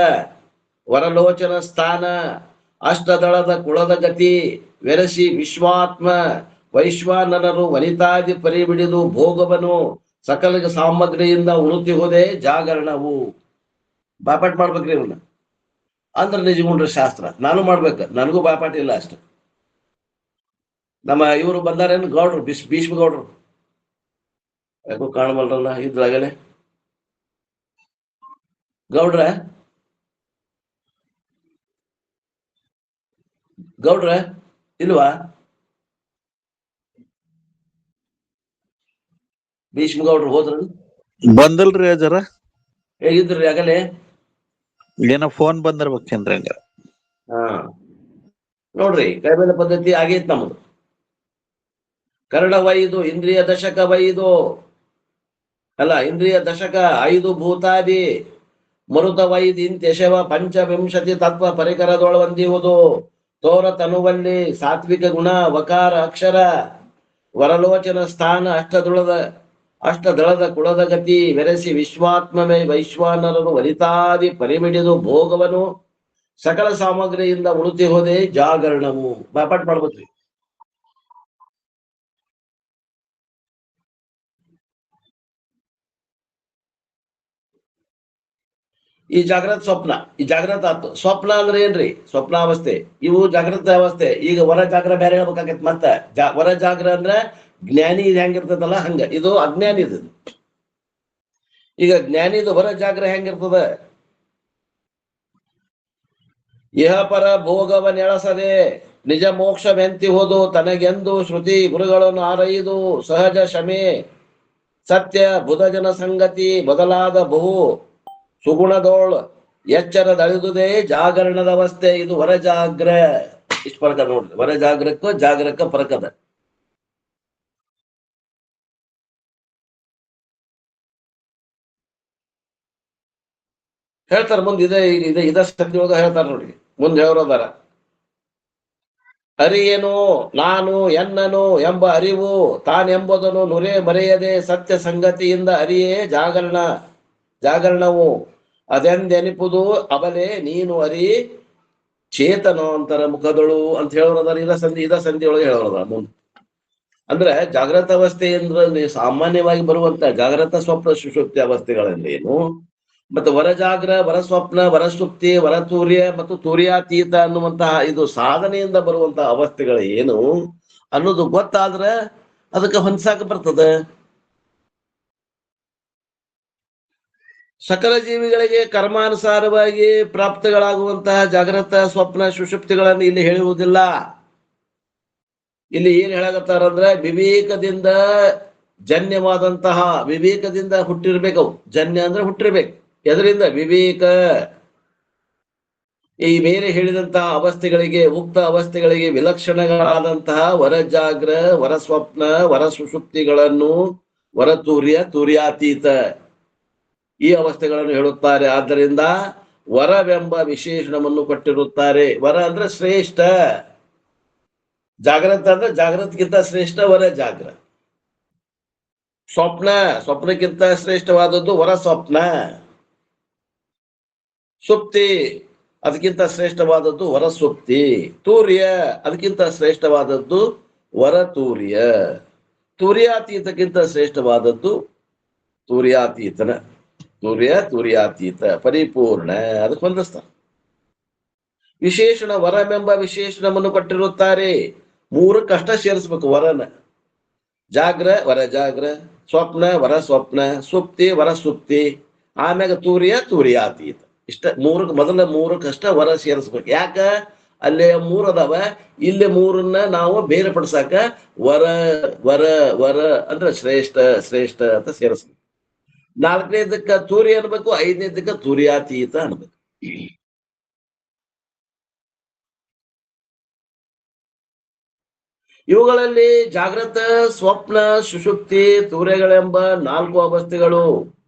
ವರಲೋಚನ ಸ್ಥಾನ ಅಷ್ಟದಳದ ಕುಳದ ಗತಿ ವೆರಸಿ ವಿಶ್ವಾತ್ಮ ವೈಶ್ವಾನರರು ವನಿತಾದಿ ಪರಿಬಿಡಿದು ಭೋಗವನು ಸಕಲ ಸಾಮಗ್ರಿಯಿಂದ ಉಳುತಿಹುದೇ ಜಾಗರಣವು. ಬಾಪಾಟ್ ಮಾಡ್ಬೇಕ್ರಿ ಇವನ್ನ ಅಂದ್ರ ನಿಜಗುಂಡ್ರ ಶಾಸ್ತ್ರ. ನಾನು ಮಾಡ್ಬೇಕ, ನನಗೂ ಬಾಪಾಟ್ ಇಲ್ಲ ಅಷ್ಟ. ನಮ್ಮ ಇವರು ಬಂದಾರೇನು ಗೌಡ್ರು, ಭೀಷ್ಮ ಗೌಡ್ರು, ಯಾಕೋ ಕಾಣಬಲ್ರಲ್ಲ ಇದ್ರಾಗಲೇ ಗೌಡ್ರ ಗೌಡ್ರ ಇಲ್ವಾ? ಭೀಷ್ಮ ಗೌಡ್ರು ಹೋದ್ರು? ಬಂದಲ್ರಿ ಅಜರ, ಹೇಗಿದ್ರಿ ಆಗಲೇ? ಏನೋ ಫೋನ್ ಬಂದಿರ್ಬೇಕೇನ್ರಿ ಹಂಗ. ಹಾ ನೋಡ್ರಿ, ಕೈಬೇಲ ಪದ್ಧತಿ ಆಗೈತ್ ನಮ್ಮದು. ಕರ್ಣ ವೈದು ಇಂದ್ರಿಯ ದಶಕ ವೈದು ಅಲ್ಲ, ಇಂದ್ರಿಯ ದಶಕ 5 ಭೂತಾದಿ ಮರುತ ವೈದ್ ಇಂತ್ಯಶವ ಪಂಚವಿಂಶತಿ ತತ್ವ ಪರಿಕರದೊಳೊಂದಿಹುದು ತೋರ ತನುವಲ್ಲಿ ಸಾತ್ವಿಕ ಗುಣ ವಕಾರ ಅಕ್ಷರ ವರಲೋಚನ ಸ್ಥಾನ ಅಷ್ಟದಳದ ಕುಳದ ಗತಿ ವೆರಸಿ ವಿಶ್ವಾತ್ಮವೇ ವೈಶ್ವಾನರರು ವನಿತಾದಿ ಪರಿಮಿಡಿದು ಭೋಗವನು ಸಕಲ ಸಾಮಗ್ರಿಯಿಂದ ಉಳುತಿ ಹೋದೆ ಜಾಗರಣವು. ಬಾಪಾಟ್ ಮಾಡ್ಬೇಕ್ರಿ. ಈ ಜಾಗ್ರತ ಸ್ವಪ್ನ, ಈ ಜಾಗ್ರತ ಆತು. ಸ್ವಪ್ನ ಅಂದ್ರೆ ಏನ್ರಿ? ಸ್ವಪ್ನಾವಸ್ಥೆ. ಇವು ಜಾಗೃತ ಅವಸ್ಥೆ. ಈಗ ಹೊರ ಜಾಗ್ರ ಬೇರೆ ಹೇಳ್ಬೇಕಾಗತ್ತೆ. ಮತ್ತ ಹೊರ ಜಾಗ್ರ ಅಂದ್ರ ಜ್ಞಾನಿ ಇದು ಹೆಂಗಿರ್ತದಲ್ಲ ಹಂಗ, ಇದು ಅಜ್ಞಾನಿದು. ಈಗ ಜ್ಞಾನಿದು ಹೊರ ಜಾಗ್ರ ಹೆಂಗಿರ್ತದ? ಇಹ ಪರ ಭೋಗವನೆಳಸದೆ ನಿಜ ಮೋಕ್ಷವೆಂತಿ ಹೋದು ತನಗೆಂದು ಶ್ರುತಿ ಗುರುಗಳನ್ನು ಆರೈದು ಸಹಜ ಶಮೆ ಸತ್ಯ ಬುಧಜನ ಸಂಗತಿ ಬದಲಾದ ಬಹು ಸುಗುಣದೋಳ್ ಎಚ್ಚರದಳಿದುದೇ ಜಾಗರಣದ ಅವಸ್ಥೆ. ಇದು ಹೊರಜಾಗ್ರ. ಇಷ್ಟು ಫರಕ ನೋಡ್ರಿ, ಹೊರಜಾಗ್ರಕ್ಕೂ ಜಾಗ್ರಕ್ಕ ಫರಕದ. ಹೇಳ್ತಾರ ಮುಂದೆ, ಇದ ಸಂಧಿ ಒಳಗ ಹೇಳ್ತಾರ ನೋಡಿ. ಮುಂದೆ ಹೇಳೋದಾರ, ಅರಿಯೇನು ನಾನು ಎನ್ನನು ಎಂಬ ಅರಿವು ತಾನೆಂಬುದನ್ನು ನುರೇ ಮರೆಯದೆ ಸತ್ಯ ಸಂಗತಿಯಿಂದ ಅರಿಯೇ ಜಾಗರಣವು ಅದೆಂದೆನಿಪುದು ಅವಲೇ ನೀನು ಅರಿ ಚೇತನೋಂತರ ಮುಖದಳು ಅಂತ ಹೇಳೋದಾರ. ಇದ ಸಂಧಿ ಒಳಗೆ ಹೇಳೋದಾರ ಮುಂದೆ. ಅಂದ್ರೆ ಜಾಗೃತ ಅವಸ್ಥೆ ಅಂದ್ರೆ ಸಾಮಾನ್ಯವಾಗಿ ಬರುವಂತ ಜಾಗೃತ ಸ್ವಪ್ನ ಸುಷುಪ್ತಿ ಅವಸ್ಥೆಗಳೇನು, ಮತ್ತೆ ವರಜಾಗ್ರ, ವರಸ್ವಪ್ನ, ವರಸುಪ್ತಿ, ವರತೂರ್ಯ ಮತ್ತು ತೂರ್ಯಾತೀತ ಅನ್ನುವಂತಹ ಇದು ಸಾಧನೆಯಿಂದ ಬರುವಂತಹ ಅವಸ್ಥೆಗಳು ಏನು ಅನ್ನೋದು ಗೊತ್ತಾದ್ರೆ ಅದಕ್ಕೆ ಹೊಂದ್ಸಾಕ ಬರ್ತದೆ. ಸಕಲ ಜೀವಿಗಳಿಗೆ ಕರ್ಮಾನುಸಾರವಾಗಿ ಪ್ರಾಪ್ತಿಗಳಾಗುವಂತಹ ಜಾಗೃತ ಸ್ವಪ್ನ ಸುಷುಪ್ತಿಗಳನ್ನು ಇಲ್ಲಿ ಹೇಳುವುದಿಲ್ಲ. ಇಲ್ಲಿ ಏನ್ ಹೇಳಕತ್ತಾರಂದ್ರೆ ವಿವೇಕದಿಂದ ಜನ್ಯವಾದಂತಹ, ವಿವೇಕದಿಂದ ಹುಟ್ಟಿರ್ಬೇಕವು. ಜನ್ಯ ಅಂದ್ರೆ ಹುಟ್ಟಿರ್ಬೇಕು. ಎದರಿಂದ? ವಿವೇಕ. ಈ ಮೇಲೆ ಹೇಳಿದಂತಹ ಅವಸ್ಥೆಗಳಿಗೆ, ಉಕ್ತ ಅವಸ್ಥೆಗಳಿಗೆ ವಿಲಕ್ಷಣಗಳಾದಂತಹ ವರಜಾಗ್ರ, ವರಸ್ವಪ್ನ, ವರಸುಷುಪ್ತಿಗಳನ್ನು ತೂರ್ಯಾತೀತ ಈ ಅವಸ್ಥೆಗಳನ್ನು ಹೇಳುತ್ತಾರೆ. ಆದ್ದರಿಂದ ವರವೆಂಬ ವಿಶೇಷಣವನ್ನು ಕೊಟ್ಟಿರುತ್ತಾರೆ. ವರ ಅಂದ್ರೆ ಶ್ರೇಷ್ಠ, ಜಾಗ್ರತ ಅಂದ್ರೆ ಜಾಗೃತಕ್ಕಿಂತ ಶ್ರೇಷ್ಠ ವರ ಜಾಗ್ರ. ಸ್ವಪ್ನಕ್ಕಿಂತ ಶ್ರೇಷ್ಠವಾದದ್ದು ವರ ಸ್ವಪ್ನ. ಸುಪ್ತಿ ಅದಕ್ಕಿಂತ ಶ್ರೇಷ್ಠವಾದದ್ದು ವರ ಸುಪ್ತಿ. ತೂರ್ಯ ಅದಕ್ಕಿಂತ ಶ್ರೇಷ್ಠವಾದದ್ದು ವರ ತೂರ್ಯ. ತೂರ್ಯಾತೀತಕ್ಕಿಂತ ಶ್ರೇಷ್ಠವಾದದ್ದು ತೂರ್ಯಾತೀತ ಪರಿಪೂರ್ಣ. ಅದಕ್ಕೆ ಹೊಂದಿಸ್ತಾರೆ. ವಿಶೇಷಣ ವರವೆಂಬ ವಿಶೇಷಣವನ್ನು ಕೊಟ್ಟಿರುತ್ತಾರೆ. 3 ಕಷ್ಟ ಸೇರಿಸ್ಬೇಕು ವರನ. ಜಾಗ್ರ ವರಜಾಗ್ರ, ಸ್ವಪ್ನ ವರ ಸ್ವಪ್ನ, ಸುಪ್ತಿ ವರ ಸುಪ್ತಿ, ಆಮ್ಯಾಗ ತೂರ್ಯಾತೀತ. ಇಷ್ಟ ಮೊದಲ 3 ಕಷ್ಟ ವರ ಸೇರಿಸ್ಬೇಕು. ಯಾಕ? ಅಲ್ಲೇ 3 ಅದಾವ, ಇಲ್ಲಿ 3ನ್ನ ನಾವು ಬೇರೆಪಡಿಸಾಕ ವರ ವರ ವರ ಅಂದ್ರೆ ಶ್ರೇಷ್ಠ ಅಂತ ಸೇರಿಸ್ಬೇಕು. 4ನೇದಕ್ಕ ತೂರ್ಯ ಅನ್ಬೇಕು, 5ನೇದಕ್ಕ ತೂರ್ಯಾತೀತ ಅನ್ಬೇಕು. ಇವುಗಳಲ್ಲಿ ಜಾಗೃತ, ಸ್ವಪ್ನ, ಸುಷುಪ್ತಿ, ತೂರ್ಯಗಳೆಂಬ 4 ಅವಸ್ಥೆಗಳು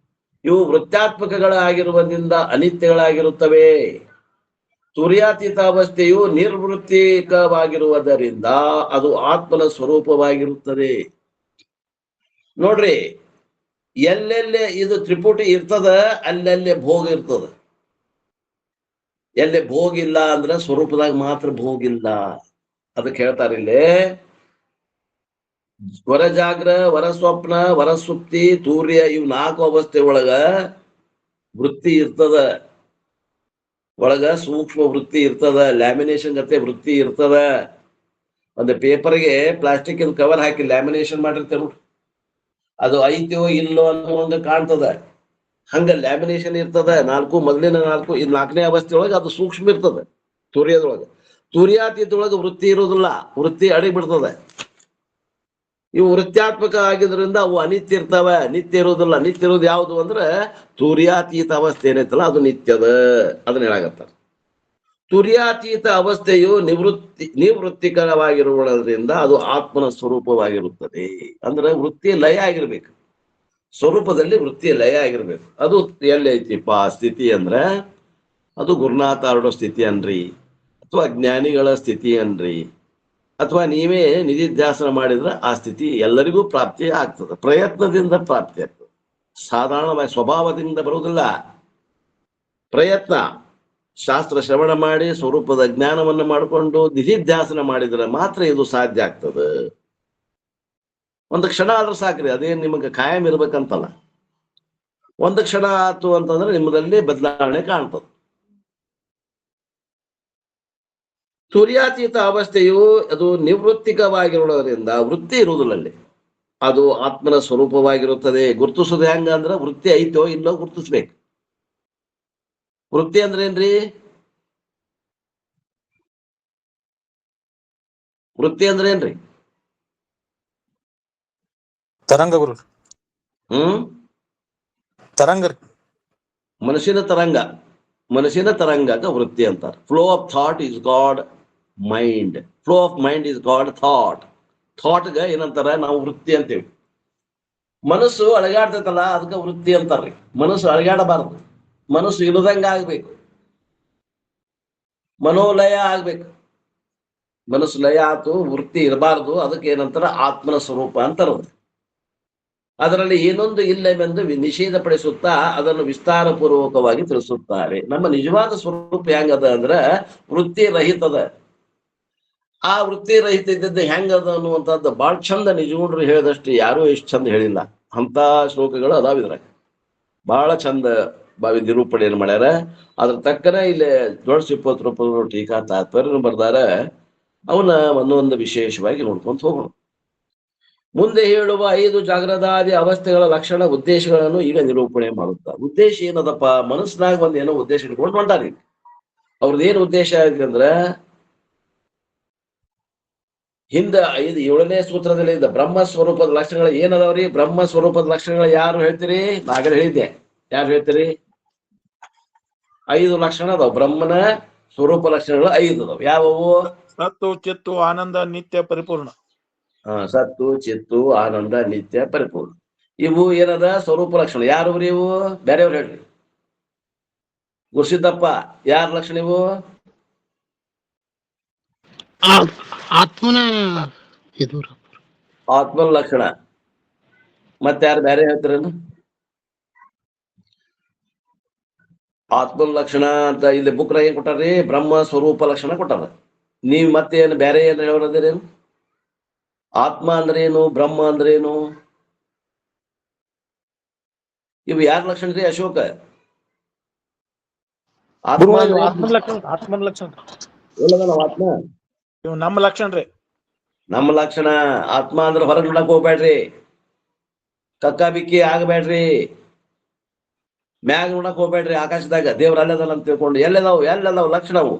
ಇವು ವೃತ್ತಾತ್ಮಕಗಳಾಗಿರುವುದರಿಂದ ಅನಿತ್ಯಗಳಾಗಿರುತ್ತವೆ. ತುರ್ಯಾತೀತ ಅವಸ್ಥೆಯು ನಿರ್ವೃತ್ತಿಕವಾಗಿರುವುದರಿಂದ ಅದು ಆತ್ಮನ ಸ್ವರೂಪವಾಗಿರುತ್ತದೆ. ನೋಡ್ರಿ, ಎಲ್ಲೆಲ್ಲೇ ಇದು ತ್ರಿಪುಟಿ ಇರ್ತದ ಅಲ್ಲೆಲ್ಲೇ ಭೋಗ ಇರ್ತದ. ಎಲ್ಲೇ ಭೋಗ ಇಲ್ಲ ಅಂದ್ರೆ ಸ್ವರೂಪದಾಗ ಮಾತ್ರ ಭೋಗ ಇಲ್ಲ. ಅದಕ್ಕೆ ಹೇಳ್ತಾರಿಲ್ಲೇ, ವರಜಾಗ್ರ, ವರಸ್ವಪ್ನ, ವರಸುಪ್ತಿ, ತೂರ್ಯ ಇವ್ 4 ಅವಸ್ಥೆ ಒಳಗ ವೃತ್ತಿ ಇರ್ತದ. ಒಳಗ ಸೂಕ್ಷ್ಮ ವೃತ್ತಿ ಇರ್ತದ, ಲ್ಯಾಮಿನೇಷನ್ ಜೊತೆ ವೃತ್ತಿ ಇರ್ತದ. ಒಂದು ಪೇಪರ್ಗೆ ಪ್ಲಾಸ್ಟಿಕ್ ಕವರ್ ಹಾಕಿ ಲ್ಯಾಮಿನೇಷನ್ ಮಾಡಿರ್ತೇವೆ ನೋಡ್ರಿ, ಅದು ಐತೋ ಇಲ್ಲೋ ಅನ್ನೋ ಕಾಣ್ತದ. ಹಂಗ ಲ್ಯಾಮಿನೇಷನ್ ಇರ್ತದ. ಮೊದಲಿನ 4 ಇದು 4ನೇ ಅವಸ್ಥೆ ಒಳಗೆ ಅದು ಸೂಕ್ಷ್ಮ ಇರ್ತದೆ. ತುರ್ಯದೊಳಗೆ, ತುರ್ಯಾತೀತೊಳಗೆ ವೃತ್ತಿ ಇರೋದಿಲ್ಲ, ವೃತ್ತಿ ಅಡಿ ಬಿಡ್ತದೆ. ಇವು ವೃತ್ಯಾತ್ಮಕ ಆಗಿದ್ರಿಂದ ಅವು ಅನಿತ್ಯ ಇರ್ತಾವ, ನಿತ್ಯ ಇರೋದಿಲ್ಲ. ನಿತ್ಯ ಇರೋದು ಯಾವುದು ಅಂದ್ರೆ ತುರ್ಯಾತೀತ ಅವಸ್ಥೆ ಏನೈತಲ್ಲ ಅದು ನಿತ್ಯದ. ಅದನ್ನ ಹೇಳಾಗತ್ತಾರೆ. ತುರ್ಯಾತೀತ ಅವಸ್ಥೆಯು ನಿವೃತ್ತಿಕರವಾಗಿರುವುದರಿಂದ ಅದು ಆತ್ಮನ ಸ್ವರೂಪವಾಗಿರುತ್ತದೆ. ಅಂದ್ರೆ ವೃತ್ತಿ ಲಯ ಆಗಿರ್ಬೇಕು, ಸ್ವರೂಪದಲ್ಲಿ ವೃತ್ತಿ ಲಯ ಆಗಿರ್ಬೇಕು. ಅದು ಎಲ್ಲಿ ಐತಿಪ್ಪ ಆ ಸ್ಥಿತಿ ಅಂದ್ರೆ ಅದು ಗುರುನಾಥ ಹರಡೋ ಸ್ಥಿತಿ ಅನ್ರಿ, ಅಥವಾ ಜ್ಞಾನಿಗಳ ಸ್ಥಿತಿ ಅನ್ರಿ, ಅಥವಾ ನೀವೇ ನಿಧಿಧ್ಯಾಸನ ಮಾಡಿದ್ರೆ ಆ ಸ್ಥಿತಿ ಎಲ್ಲರಿಗೂ ಪ್ರಾಪ್ತಿ ಆಗ್ತದೆ. ಪ್ರಯತ್ನದಿಂದ ಪ್ರಾಪ್ತಿ ಆಗ್ತದೆ, ಸಾಧಾರಣವಾಗಿ ಸ್ವಭಾವದಿಂದ ಬರುವುದಿಲ್ಲ. ಪ್ರಯತ್ನ, ಶಾಸ್ತ್ರ ಶ್ರವಣ ಮಾಡಿ ಸ್ವರೂಪದ ಜ್ಞಾನವನ್ನು ಮಾಡಿಕೊಂಡು ನಿಧಿಧ್ಯಾಸನ ಮಾಡಿದ್ರೆ ಮಾತ್ರ ಇದು ಸಾಧ್ಯ ಆಗ್ತದೆ. ಒಂದು ಕ್ಷಣ ಆದ್ರೂ ಸಾಕ್ರಿ, ಅದೇನು ನಿಮಗೆ ಕಾಯಂ ಇರ್ಬೇಕಂತಲ್ಲ. ಒಂದು ಕ್ಷಣ ಆಯ್ತು ಅಂತಂದ್ರೆ ನಿಮ್ಮದಲ್ಲಿ ಬದಲಾವಣೆ ಕಾಣ್ತದೆ. ತುರ್ಯಾತೀತ ಅವಸ್ಥೆಯು ಅದು ನಿವೃತ್ತಿಕವಾಗಿರುವುದರಿಂದ ವೃತ್ತಿ ಇರುವುದಿಲ್ಲ ಅಲ್ಲಿ, ಅದು ಆತ್ಮನ ಸ್ವರೂಪವಾಗಿರುತ್ತದೆ. ಗುರುತಿಸೋದು ಹೆಂಗ ಅಂದ್ರೆ ವೃತ್ತಿ ಐತೋ ಇಲ್ಲೋ ಗುರುತಿಸ್ಬೇಕು. ವೃತ್ತಿ ಅಂದ್ರೆ ಏನ್ರಿ? ವೃತ್ತಿ ಅಂದ್ರೆ ಏನ್ರಿ? ತರಂಗ ಗುರು. ತರಂಗ, ಮನಸ್ಸಿನ ತರಂಗ. ಮನಸ್ಸಿನ ತರಂಗಕ್ಕೆ ವೃತ್ತಿ ಅಂತಾರೆ. Flow of thought is god mind. Flow of mind is god thought. ಥಾಟ್ಗೆ ಏನಂತಾರ ನಾವು ವೃತ್ತಿ ಅಂತೇವಿ. ಮನಸ್ಸು ಅಳಗಾಡ್ತೈತಲ್ಲ ಅದಕ್ಕೆ ವೃತ್ತಿ ಅಂತಾರ್ರಿ. ಮನಸ್ಸು ಅಳಗಾಡಬಾರದು, ಮನಸ್ಸು ಇಲ್ಲದಂಗ ಆಗ್ಬೇಕು, ಮನೋಲಯ ಆಗ್ಬೇಕು. ಮನಸ್ಸು ಲಯ ಆತು, ವೃತ್ತಿ ಇರಬಾರದು. ಅದಕ್ಕೆ ಏನಂತಾರ ಆತ್ಮನ ಸ್ವರೂಪ ಅಂತಾರದು. ಅದರಲ್ಲಿ ಏನೊಂದು ಇಲ್ಲವೆಂದು ನಿಷೇಧ ಪಡಿಸುತ್ತಾ ಅದನ್ನು ವಿಸ್ತಾರ ಪೂರ್ವಕವಾಗಿ ತಿಳಿಸುತ್ತಾರೆ. ನಮ್ಮ ನಿಜವಾದ ಸ್ವರೂಪ ಹೆಂಗದ ಅಂದ್ರೆ ವೃತ್ತಿ ರಹಿತದ. ಆ ವೃತ್ತಿ ರಹಿತ ಇದ್ದದ್ದು ಹೆಂಗದ ಅನ್ನುವಂಥದ್ದು ಬಹಳ ಚಂದ ನಿಜಗುಂಡ್ರು ಹೇಳಿದಷ್ಟು ಯಾರೂ ಎಷ್ಟು ಚಂದ ಹೇಳಿಲ್ಲ. ಅಂತ ಶ್ಲೋಕಗಳು ಅದಾವಿದ್ರಾಗ ಬಹಳ ಚಂದ ನಿರೂಪಣೆಯನ್ನು ಮಾಡ್ಯಾರ. ಅದ್ರ ತಕ್ಕನ ಇಲ್ಲಿ ದೊಡ್ಡ ಸಿಪ್ಪತ್ತು ಟೀಕಾ ತಾತ್ಪರ್ಯ ಬರ್ದಾರ. ಅವನ್ನ ಒಂದೊಂದು ವಿಶೇಷವಾಗಿ ನೋಡ್ಕೊಂತ ಹೋಗೋಣ. ಮುಂದೆ ಹೇಳುವ 5 ಜಾಗ್ರದಾದಿ ಅವಸ್ಥೆಗಳ ಲಕ್ಷಣ ಉದ್ದೇಶಗಳನ್ನು ಈಗ ನಿರೂಪಣೆ ಮಾಡುತ್ತಾರೆ. ಉದ್ದೇಶ ಏನದಪ್ಪ? ಮನಸ್ಸಿನಾಗ ಒಂದ್ ಏನೋ ಉದ್ದೇಶ ಇಟ್ಕೊಂಡು ಹೊಂಟಾರಿ. ಅವ್ರದ್ದೇನು ಉದ್ದೇಶ ಆಗಿದೆ ಅಂದ್ರೆ ಹಿಂದ 7ನೇ ಸೂತ್ರದಲ್ಲಿ ಇದ್ದ ಬ್ರಹ್ಮ ಸ್ವರೂಪದ ಲಕ್ಷಣಗಳು ಏನದಾವ್ರಿ? ಬ್ರಹ್ಮ ಸ್ವರೂಪದ ಲಕ್ಷಣಗಳು ಯಾರು ಹೇಳ್ತೀರಿ? ನಾಗಲೇ ಹೇಳಿದ್ದೆ. ಯಾರು ಹೇಳ್ತೀರಿ? 5 ಲಕ್ಷಣ ಅದಾವ. ಬ್ರಹ್ಮನ ಸ್ವರೂಪ ಲಕ್ಷಣಗಳು 5 ಅದಾವ. ಯಾವವು? ಸತ್ತು, ಚಿತ್ತು, ಆನಂದ, ನಿತ್ಯ, ಪರಿಪೂರ್ಣ. ಸತ್ತು, ಚಿತ್ತು, ಆನಂದ, ನಿತ್ಯ, ಪರಿಪೂರ್ಣ. ಇವು ಏನದ ಸ್ವರೂಪ ಲಕ್ಷಣ. ಯಾರವ್ರಿ ಇವು? ಬೇರೆಯವ್ರು ಹೇಳ್ರಿ. ಗುರುಸಿದ್ದಪ್ಪ, ಯಾರ ಲಕ್ಷಣ ಇವು? ಆತ್ಮನ ಇದು ಆತ್ಮನ ಲಕ್ಷಣ. ಮತ್ತೆ ಯಾರು ಬೇರೆ ಹೇಳ್ತಾರೇನು? ಆತ್ಮನ ಲಕ್ಷಣ ಅಂತ ಇಲ್ಲಿ ಬುಕ್ರ ಏನ್ ಕೊಟ್ಟಾರ್ರಿ? ಬ್ರಹ್ಮ ಸ್ವರೂಪ ಲಕ್ಷಣ ಕೊಟ್ಟಾರ. ನೀವ್ ಮತ್ತೆ ಏನು ಬೇರೆ ಏನ್ ಹೇಳೋದಿರೇನು? ಆತ್ಮ ಅಂದ್ರೇನು? ಬ್ರಹ್ಮ ಅಂದ್ರೇನು? ಇವು ಯಾರ ಲಕ್ಷಣ ರೀ ಅಶೋಕ? ಆತ್ಮ ಆತ್ಮನ ಲಕ್ಷಣ. ಆತ್ಮ ಇವ್ ನಮ್ಮ ಲಕ್ಷಣ ರೀ. ನಮ್ಮ ಲಕ್ಷಣ. ಆತ್ಮ ಅಂದ್ರೆ ಹೊರಗೆ ನೋಡಕ್ ಹೋಗ್ಬೇಡ್ರಿ, ಕಕ್ಕ ಬಿಕ್ಕಿ ಆಗಬೇಡ್ರಿ, ಮ್ಯಾಗ ನೋಡಕ್ ಹೋಗ್ಬೇಡ್ರಿ. ಆಕಾಶದಾಗ ದೇವ್ರ ಅಲ್ಲದಲ್ಲ ಅಂತ ತಿಳ್ಕೊಂಡು ಎಲ್ಲದಾವ್ ಲಕ್ಷಣವು.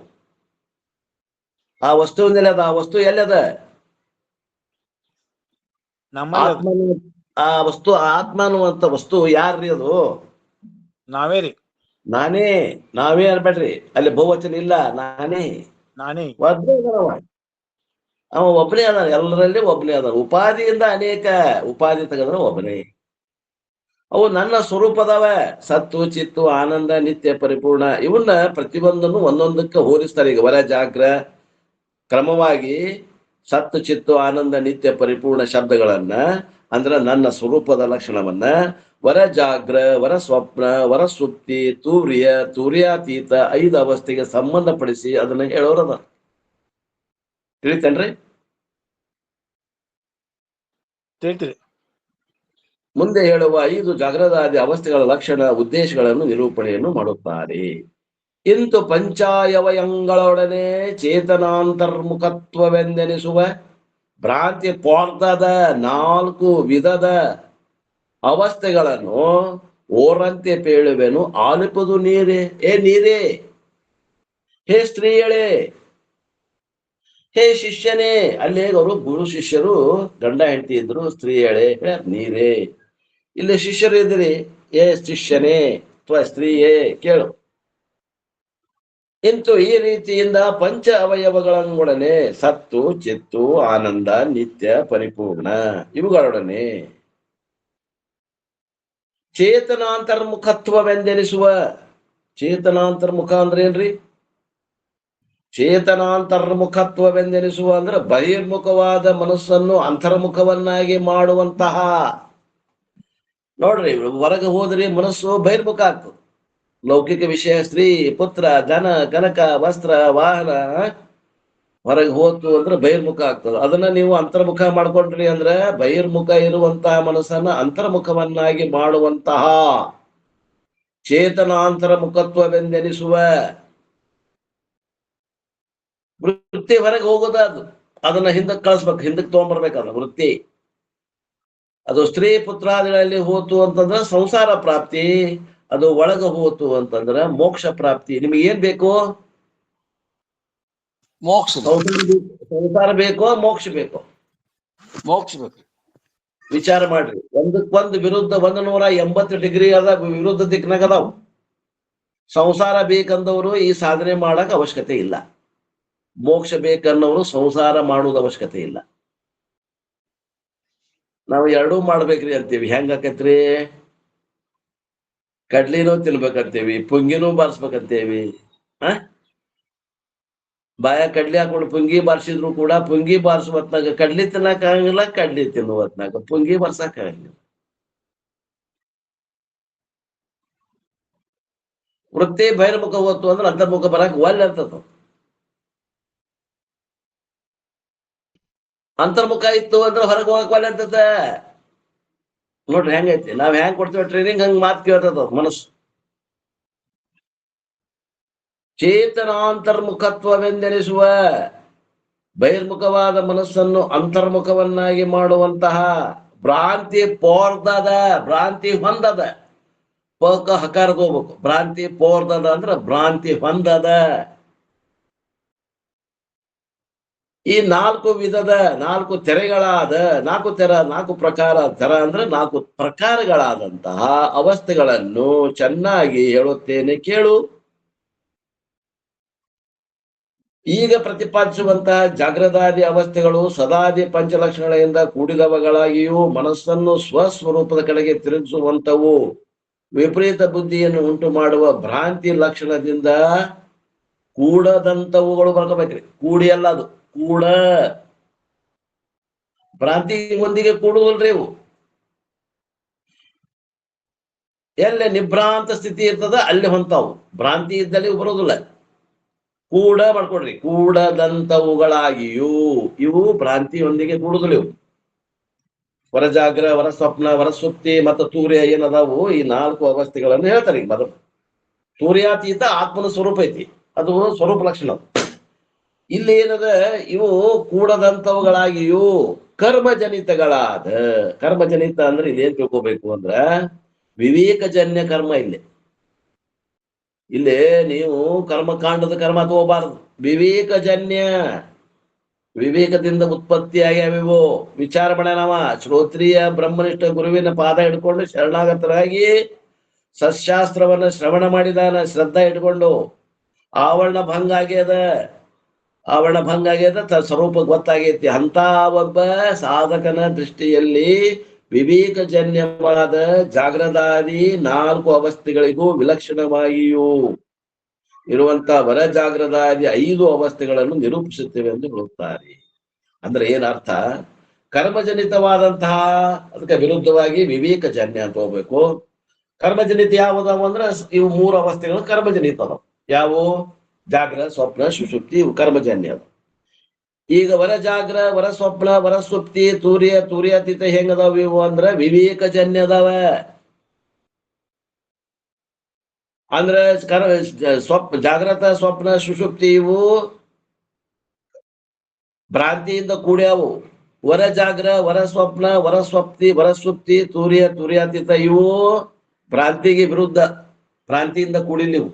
ಆ ವಸ್ತು ಎಲ್ಲದ? ಆ ವಸ್ತು ಎಲ್ಲದ? ಆ ವಸ್ತು ಆತ್ಮ ಅನ್ನುವಂತ ವಸ್ತು ಯಾರ್ರಿ? ಅದು ನಾವೇ ರೀ. ನಾವೇ ಅನ್ಬೇಡ್ರಿ, ಅಲ್ಲಿ ಬಹುವಚನ ಇಲ್ಲ. ನಾನೇ ಒಬ್ಬನೇ ಅದಾವ. ಅವ ಒಬ್ಬನೇ ಅದಾನ, ಎಲ್ಲರಲ್ಲಿ ಒಬ್ಬನೇ ಅದಾನ. ಉಪಾಧಿಯಿಂದ ಅನೇಕ ಉಪಾಧಿ ತೆಗೆದ್ರೆ ಒಬ್ಬನೇ. ಅವು ನನ್ನ ಸ್ವರೂಪದವ. ಸತ್ತು ಚಿತ್ತು ಆನಂದ ನಿತ್ಯ ಪರಿಪೂರ್ಣ. ಇವನ್ನ ಪ್ರತಿಯೊಂದನ್ನು ಒಂದೊಂದಕ್ಕೆ ಹೋಲಿಸ್ತಾರೆ. ಈಗ ವರ ಜಾಗ್ರ ಕ್ರಮವಾಗಿ ಸತ್ತು ಚಿತ್ತು ಆನಂದ ನಿತ್ಯ ಪರಿಪೂರ್ಣ ಶಬ್ದಗಳನ್ನ ಅಂದ್ರ ನನ್ನ ಸ್ವರೂಪದ ಲಕ್ಷಣವನ್ನ ವರ ಜಾಗ್ರ, ವರ ಸ್ವಪ್ನ, ವರ ಸುಪ್ತಿ, ತೂರ್ಯ, ತೂರ್ಯಾತೀತ 5 ಅವಸ್ಥೆಗೆ ಸಂಬಂಧಪಡಿಸಿ ಅದನ್ನ ಹೇಳೋರದ. ತಿಳಿತೇನ್ರಿ? ಹೇಳ್ತೀರಿ. ಮುಂದೆ ಹೇಳುವ 5 ಜಾಗ್ರದಾದಿ ಅವಸ್ಥೆಗಳ ಲಕ್ಷಣ ಉದ್ದೇಶಗಳನ್ನು ನಿರೂಪಣೆಯನ್ನು ಮಾಡುತ್ತಾರೆ. ಇಂತು ಪಂಚಾಯವಯಂಗಳೊಡನೆ ಚೇತನಾಂತರ್ಮುಖತ್ವವೆಂದೆನಿಸುವ ಭ್ರಾಂತಿ ಪೋರ್ಧದ 4 ವಿಧದ ಅವಸ್ಥೆಗಳನ್ನು ಓರಂತೆ ಪೇಳುವೆನು ಆಲಿಪುದು ನೀರೇ. ಏ ನೀರೇ, ಹೇ ಸ್ತ್ರೀಯಳೇ, ಹೇ ಶಿಷ್ಯನೇ. ಅಲ್ಲಿ ಅವರು ಗುರು ಶಿಷ್ಯರು ಗಂಡ ಹೆಂಡತಿ ಇದ್ರು. ಸ್ತ್ರೀಯಳೇ ನೀರೇ. ಇಲ್ಲಿ ಶಿಷ್ಯರು ಇದ್ರಿ. ಏ ಶಿಷ್ಯನೇ ಅಥವಾ ಸ್ತ್ರೀಯೇ ಕೇಳು. ಇಂತು ಈ ರೀತಿಯಿಂದ ಪಂಚ ಅವಯವಗಳೊಡನೆ ಸತ್ತು ಚಿತ್ತು ಆನಂದ ನಿತ್ಯ ಪರಿಪೂರ್ಣ ಇವುಗಳೊಡನೆ ಚೇತನಾಂತರ್ಮುಖತ್ವವೆಂದೆನಿಸುವ. ಚೇತನಾಂತರ್ಮುಖ ಅಂದ್ರೆ ಏನ್ರಿ? ಚೇತನಾಂತರ್ಮುಖತ್ವವೆಂದೆನಿಸುವ ಅಂದ್ರೆ ಬಹಿರ್ಮುಖವಾದ ಮನಸ್ಸನ್ನು ಅಂತರ್ಮುಖವನ್ನಾಗಿ ಮಾಡುವಂತಹ. ನೋಡ್ರಿ, ಹೊರಗೆ ಹೋದ್ರಿ ಮನಸ್ಸು ಬಹಿರ್ಮುಖ ಆಗ್ತದೆ. ಲೌಕಿಕ ವಿಷಯ, ಸ್ತ್ರೀ ಪುತ್ರ ಧನ ಕನಕ ವಸ್ತ್ರ ವಾಹನ ಹೊರಗೆ ಹೋತು ಅಂದ್ರೆ ಬಹಿರ್ಮುಖ ಆಗ್ತದೆ. ಅದನ್ನ ನೀವು ಅಂತರ್ಮುಖ ಮಾಡ್ಕೊಂಡ್ರಿ ಅಂದ್ರೆ ಬಹಿರ್ಮುಖ ಇರುವಂತಹ ಮನಸ್ಸನ್ನ ಅಂತರ್ಮುಖವನ್ನಾಗಿ ಮಾಡುವಂತಹ ಚೇತನಾಂತರ್ಮುಖತ್ವವೆಂದೆನಿಸುವ. ವೃತ್ತಿ ಹೊರಗೆ ಹೋಗೋದ ಅದು. ಅದನ್ನ ಹಿಂದಕ್ಕೆ ಕಳಿಸ್ಬೇಕು, ಹಿಂದಕ್ಕೆ ತಗೊಂಡ್ಬರ್ಬೇಕಲ್ಲ ವೃತ್ತಿ. ಅದು ಸ್ತ್ರೀ ಪುತ್ರಾದಿಗಳಲ್ಲಿ ಹೋತು ಅಂತಂದ್ರೆ ಸಂಸಾರ ಪ್ರಾಪ್ತಿ. ಅದು ಒಳಗ ಹೋತು ಅಂತಂದ್ರ ಮೋಕ್ಷ ಪ್ರಾಪ್ತಿ. ನಿಮಗೆ ಏನ್ ಬೇಕು? ಮೋಕ್ಷ ಸಂಸಾರ ಬೇಕೋ ಮೋಕ್ಷ ಬೇಕೋ? ಮೋಕ್ಷ ಬೇಕು. ವಿಚಾರ ಮಾಡ್ರಿ. ಒಂದಕ್ಕೊಂದು ವಿರುದ್ಧ 180 ಡಿಗ್ರಿ ಅದ, ವಿರುದ್ಧ ದಿಕ್ನಾಗ ಅದಾವ. ಸಂಸಾರ ಬೇಕಂದವರು ಈ ಸಾಧನೆ ಮಾಡಕ್ ಅವಶ್ಯಕತೆ ಇಲ್ಲ. ಮೋಕ್ಷ ಬೇಕನ್ನೋರು ಸಂಸಾರ ಮಾಡುವುದು ಅವಶ್ಯಕತೆ ಇಲ್ಲ. ನಾವು ಎರಡೂ ಮಾಡ್ಬೇಕ್ರಿ ಅಂತೀವಿ. ಹೆಂಗ ಆಕೈತ್ರಿ? ಕಡ್ಲಿನೂ ತಿನ್ಬೇಕಂತೇವಿ, ಪುಂಗಿನೂ ಬಾರಿಸ್ಬೇಕಂತೇವಿ. ಬಾಯ ಕಡ್ಲಿ ಹಾಕೊಂಡು ಪುಂಗಿ ಬಾರಿಸಿದ್ರು ಕೂಡ ಪುಂಗಿ ಬಾರಿಸುವ ಹೊತ್ನಾಗ ಕಡ್ಲಿ ತಿನ್ನಕ್ ಆಗಂಗಿಲ್ಲ, ಕಡ್ಲಿ ತಿನ್ನುವ ಹೊತ್ನಾಗ ಪುಂಗಿ ಬಾರ್ಸಕ್ ಆಗಂಗಿಲ್ಲ. ವೃತ್ತಿ ಬಹಿರ್ಮುಖ ಹೋತು ಅಂದ್ರೆ ಅಂತರ್ಮುಖ ಬರಕ್ ಒಲ್ಲೆ ಅಂತದ. ಅಂತರ್ಮುಖ ಇತ್ತು ಅಂದ್ರೆ ಹೊರಗೆ ಹೋಗಕ್ ಒಲ್ಲೆ ಅಂತದ. ನೋಡ್ರಿ ಹೆಂಗೈತಿ, ನಾವ್ ಹೆಂಗ್ ಕೊಡ್ತೀವಿ ಟ್ರೈನಿಂಗ್, ಹಂಗ್ ಮಾತು ಕೇಳ್ತದ ಮನಸ್ಸು. ಚೇತನಾಂತರ್ಮುಖತ್ವವೆಂದೆನಿಸುವ ಬಹಿರ್ಮುಖವಾದ ಮನಸ್ಸನ್ನು ಅಂತರ್ಮುಖವನ್ನಾಗಿ ಮಾಡುವಂತಹ ಭ್ರಾಂತಿ ಪೋರ್ಧದ, ಭ್ರಾಂತಿ ಹೊಂದದ. ಪಕ ಹಕಾರದ ಹೋಗ್ಬೇಕು. ಭ್ರಾಂತಿ ಪೋರ್ಧದ ಅಂದ್ರ ಭ್ರಾಂತಿ ಹೊಂದದ. ಈ 4 ವಿಧದ 4 ತೆರೆಗಳಾದ 4 ಪ್ರಕಾರ. ತೆರ ಅಂದ್ರೆ 4 ಪ್ರಕಾರಗಳಾದಂತಹ ಅವಸ್ಥೆಗಳನ್ನು ಚೆನ್ನಾಗಿ ಹೇಳುತ್ತೇನೆ ಕೇಳು. ಈಗ ಪ್ರತಿಪಾದಿಸುವಂತಹ ಜಾಗ್ರದಾದಿ ಅವಸ್ಥೆಗಳು ಸದಾದಿ ಪಂಚಲಕ್ಷಣಗಳಿಂದ ಕೂಡಿದವುಗಳಾಗಿಯೂ ಮನಸ್ಸನ್ನು ಸ್ವಸ್ವರೂಪದ ಕಡೆಗೆ ತಿರುಗಿಸುವಂತವು ವಿಪರೀತ ಬುದ್ಧಿಯನ್ನು ಉಂಟು ಮಾಡುವ ಭ್ರಾಂತಿ ಲಕ್ಷಣದಿಂದ ಕೂಡದಂತವುಗಳು ಬರ್ಕೋಬೇಕ್ರಿ. ಕೂಡಿ ಅಲ್ಲ, ಅದು ಕೂಡ. ಭ್ರಾಂತಿ ಒಂದಿಗೆ ಕೂಡುವುದಲ್ರಿ ಇವು. ಎಲ್ಲೇ ನಿಭ್ರಾಂತ ಸ್ಥಿತಿ ಇರ್ತದ ಅಲ್ಲಿ ಹೊಂತಾವು. ಭ್ರಾಂತಿ ಇದ್ದಲ್ಲಿ ಬರೋದಿಲ್ಲ. ಕೂಡ ಮಾಡ್ಕೊಡ್ರಿ. ಕೂಡದಂತವುಗಳಾಗಿಯೂ ಇವು ಭ್ರಾಂತಿಯೊಂದಿಗೆ ಕೂಡುದಿಲ್ಲ. ಇವು ವರಜಾಗ್ರ, ವರ ಸ್ವಪ್ನ, ವರಸುಪ್ತಿ ಮತ್ತು ತೂರ್ಯ ಏನದಾವು, ಈ 4 ಅವಸ್ಥೆಗಳನ್ನು ಹೇಳ್ತಾರೆ. ಈಗ ಮೊದಲು ತೂರ್ಯಾತೀತ ಆತ್ಮನ ಸ್ವರೂಪ ಐತಿ, ಅದು ಸ್ವರೂಪ ಲಕ್ಷಣ. ಇಲ್ಲಿ ಏನದ, ಇವು ಕೂಡದಂತವುಗಳಾಗಿಯೂ ಕರ್ಮಜನಿತಗಳಾದ. ಕರ್ಮಜನಿತ ಅಂದ್ರೆ ಇದೇನ್ ತಿಳ್ಕೋಬೇಕು ಅಂದ್ರ ವಿವೇಕಜನ್ಯ ಕರ್ಮ. ಇಲ್ಲಿ ನೀವು ಕರ್ಮಕಾಂಡದ ಕರ್ಮ ತಗೋಬಾರದು. ವಿವೇಕಜನ್ಯ, ವಿವೇಕದಿಂದ ಉತ್ಪತ್ತಿ ಆಗ್ಯಾವಿವು. ವಿಚಾರ ಮಾಡ್ಯಾನವ. ಶ್ರೋತ್ರಿಯ ಬ್ರಹ್ಮನಿಷ್ಠ ಗುರುವಿನ ಪಾದ ಹಿಡ್ಕೊಂಡು ಶರಣಾಗತರಾಗಿ ಸತ್ಶಾಸ್ತ್ರವನ್ನ ಶ್ರವಣ ಮಾಡಿದಾನ. ಶ್ರದ್ಧಾ ಇಟ್ಕೊಂಡು ಆವರಣ ಭಂಗ ಆಗ್ಯದ. ಆವರಣ ಭಂಗ ಆಗ್ಯದ, ಸ್ವರೂಪ ಗೊತ್ತಾಗೈತಿ. ಅಂತ ಒಬ್ಬ ಸಾಧಕನ ದೃಷ್ಟಿಯಲ್ಲಿ ವಿವೇಕಜನ್ಯವಾದ ಜಾಗ್ರದಾದಿ 4 ಅವಸ್ಥೆಗಳಿಗೂ ವಿಲಕ್ಷಣವಾಗಿಯೂ ಇರುವಂತ ವರ ಜಾಗ್ರದಾದಿ 5 ಅವಸ್ಥೆಗಳನ್ನು ನಿರೂಪಿಸುತ್ತೇವೆ ಎಂದು ಹೇಳುತ್ತಾರೆ. ಅಂದ್ರೆ ಏನರ್ಥ? ಕರ್ಮಜನಿತವಾದಂತಹ ಅದಕ್ಕೆ ವಿರುದ್ಧವಾಗಿ ವಿವೇಕಜನ್ಯ ಅಂತ ಹೋಗ್ಬೇಕು. ಕರ್ಮಜನಿತ ಯಾವುದವ ಅಂದ್ರೆ ಇವು 3 ಅವಸ್ಥೆಗಳು ಕರ್ಮಜನಿತ ಅದಾವ. ಯಾವು? ಜಾಗ್ರ, ಸ್ವಪ್ನ, ಸುಷುಪ್ತಿ, ಇವು ಕರ್ಮಜನ್ಯ ಅದಾವ. ಈಗ ವರ ಜಾಗ್ರ, ವರ ಸ್ವಪ್ನ, ವರ ಸುಪ್ತಿ, ತೂರ್ಯಾತೀತ ಹೆಂಗದಾವ ಇವು ಅಂದ್ರ ವಿವೇಕಜನ್ಯ ಅದಾವ. ಅಂದ್ರೆ ಜಾಗ್ರತ, ಸ್ವಪ್ನ, ಸುಷುಪ್ತಿ ಇವು ಭ್ರಾಂತಿಯಿಂದ ಕೂಡ್ಯಾವು. ವರ ಜಾಗ್ರ, ವರ ಸ್ವಪ್ನ, ವರ ಸ್ವಪ್ತಿ, ವರ ಸುಪ್ತಿ, ತೂರ್ಯಾತೀತ ಇವು ಭ್ರಾಂತಿಗೆ ವಿರುದ್ಧ, ಭ್ರಾಂತಿಯಿಂದ ಕೂಡಿಲ್ಲಿವು.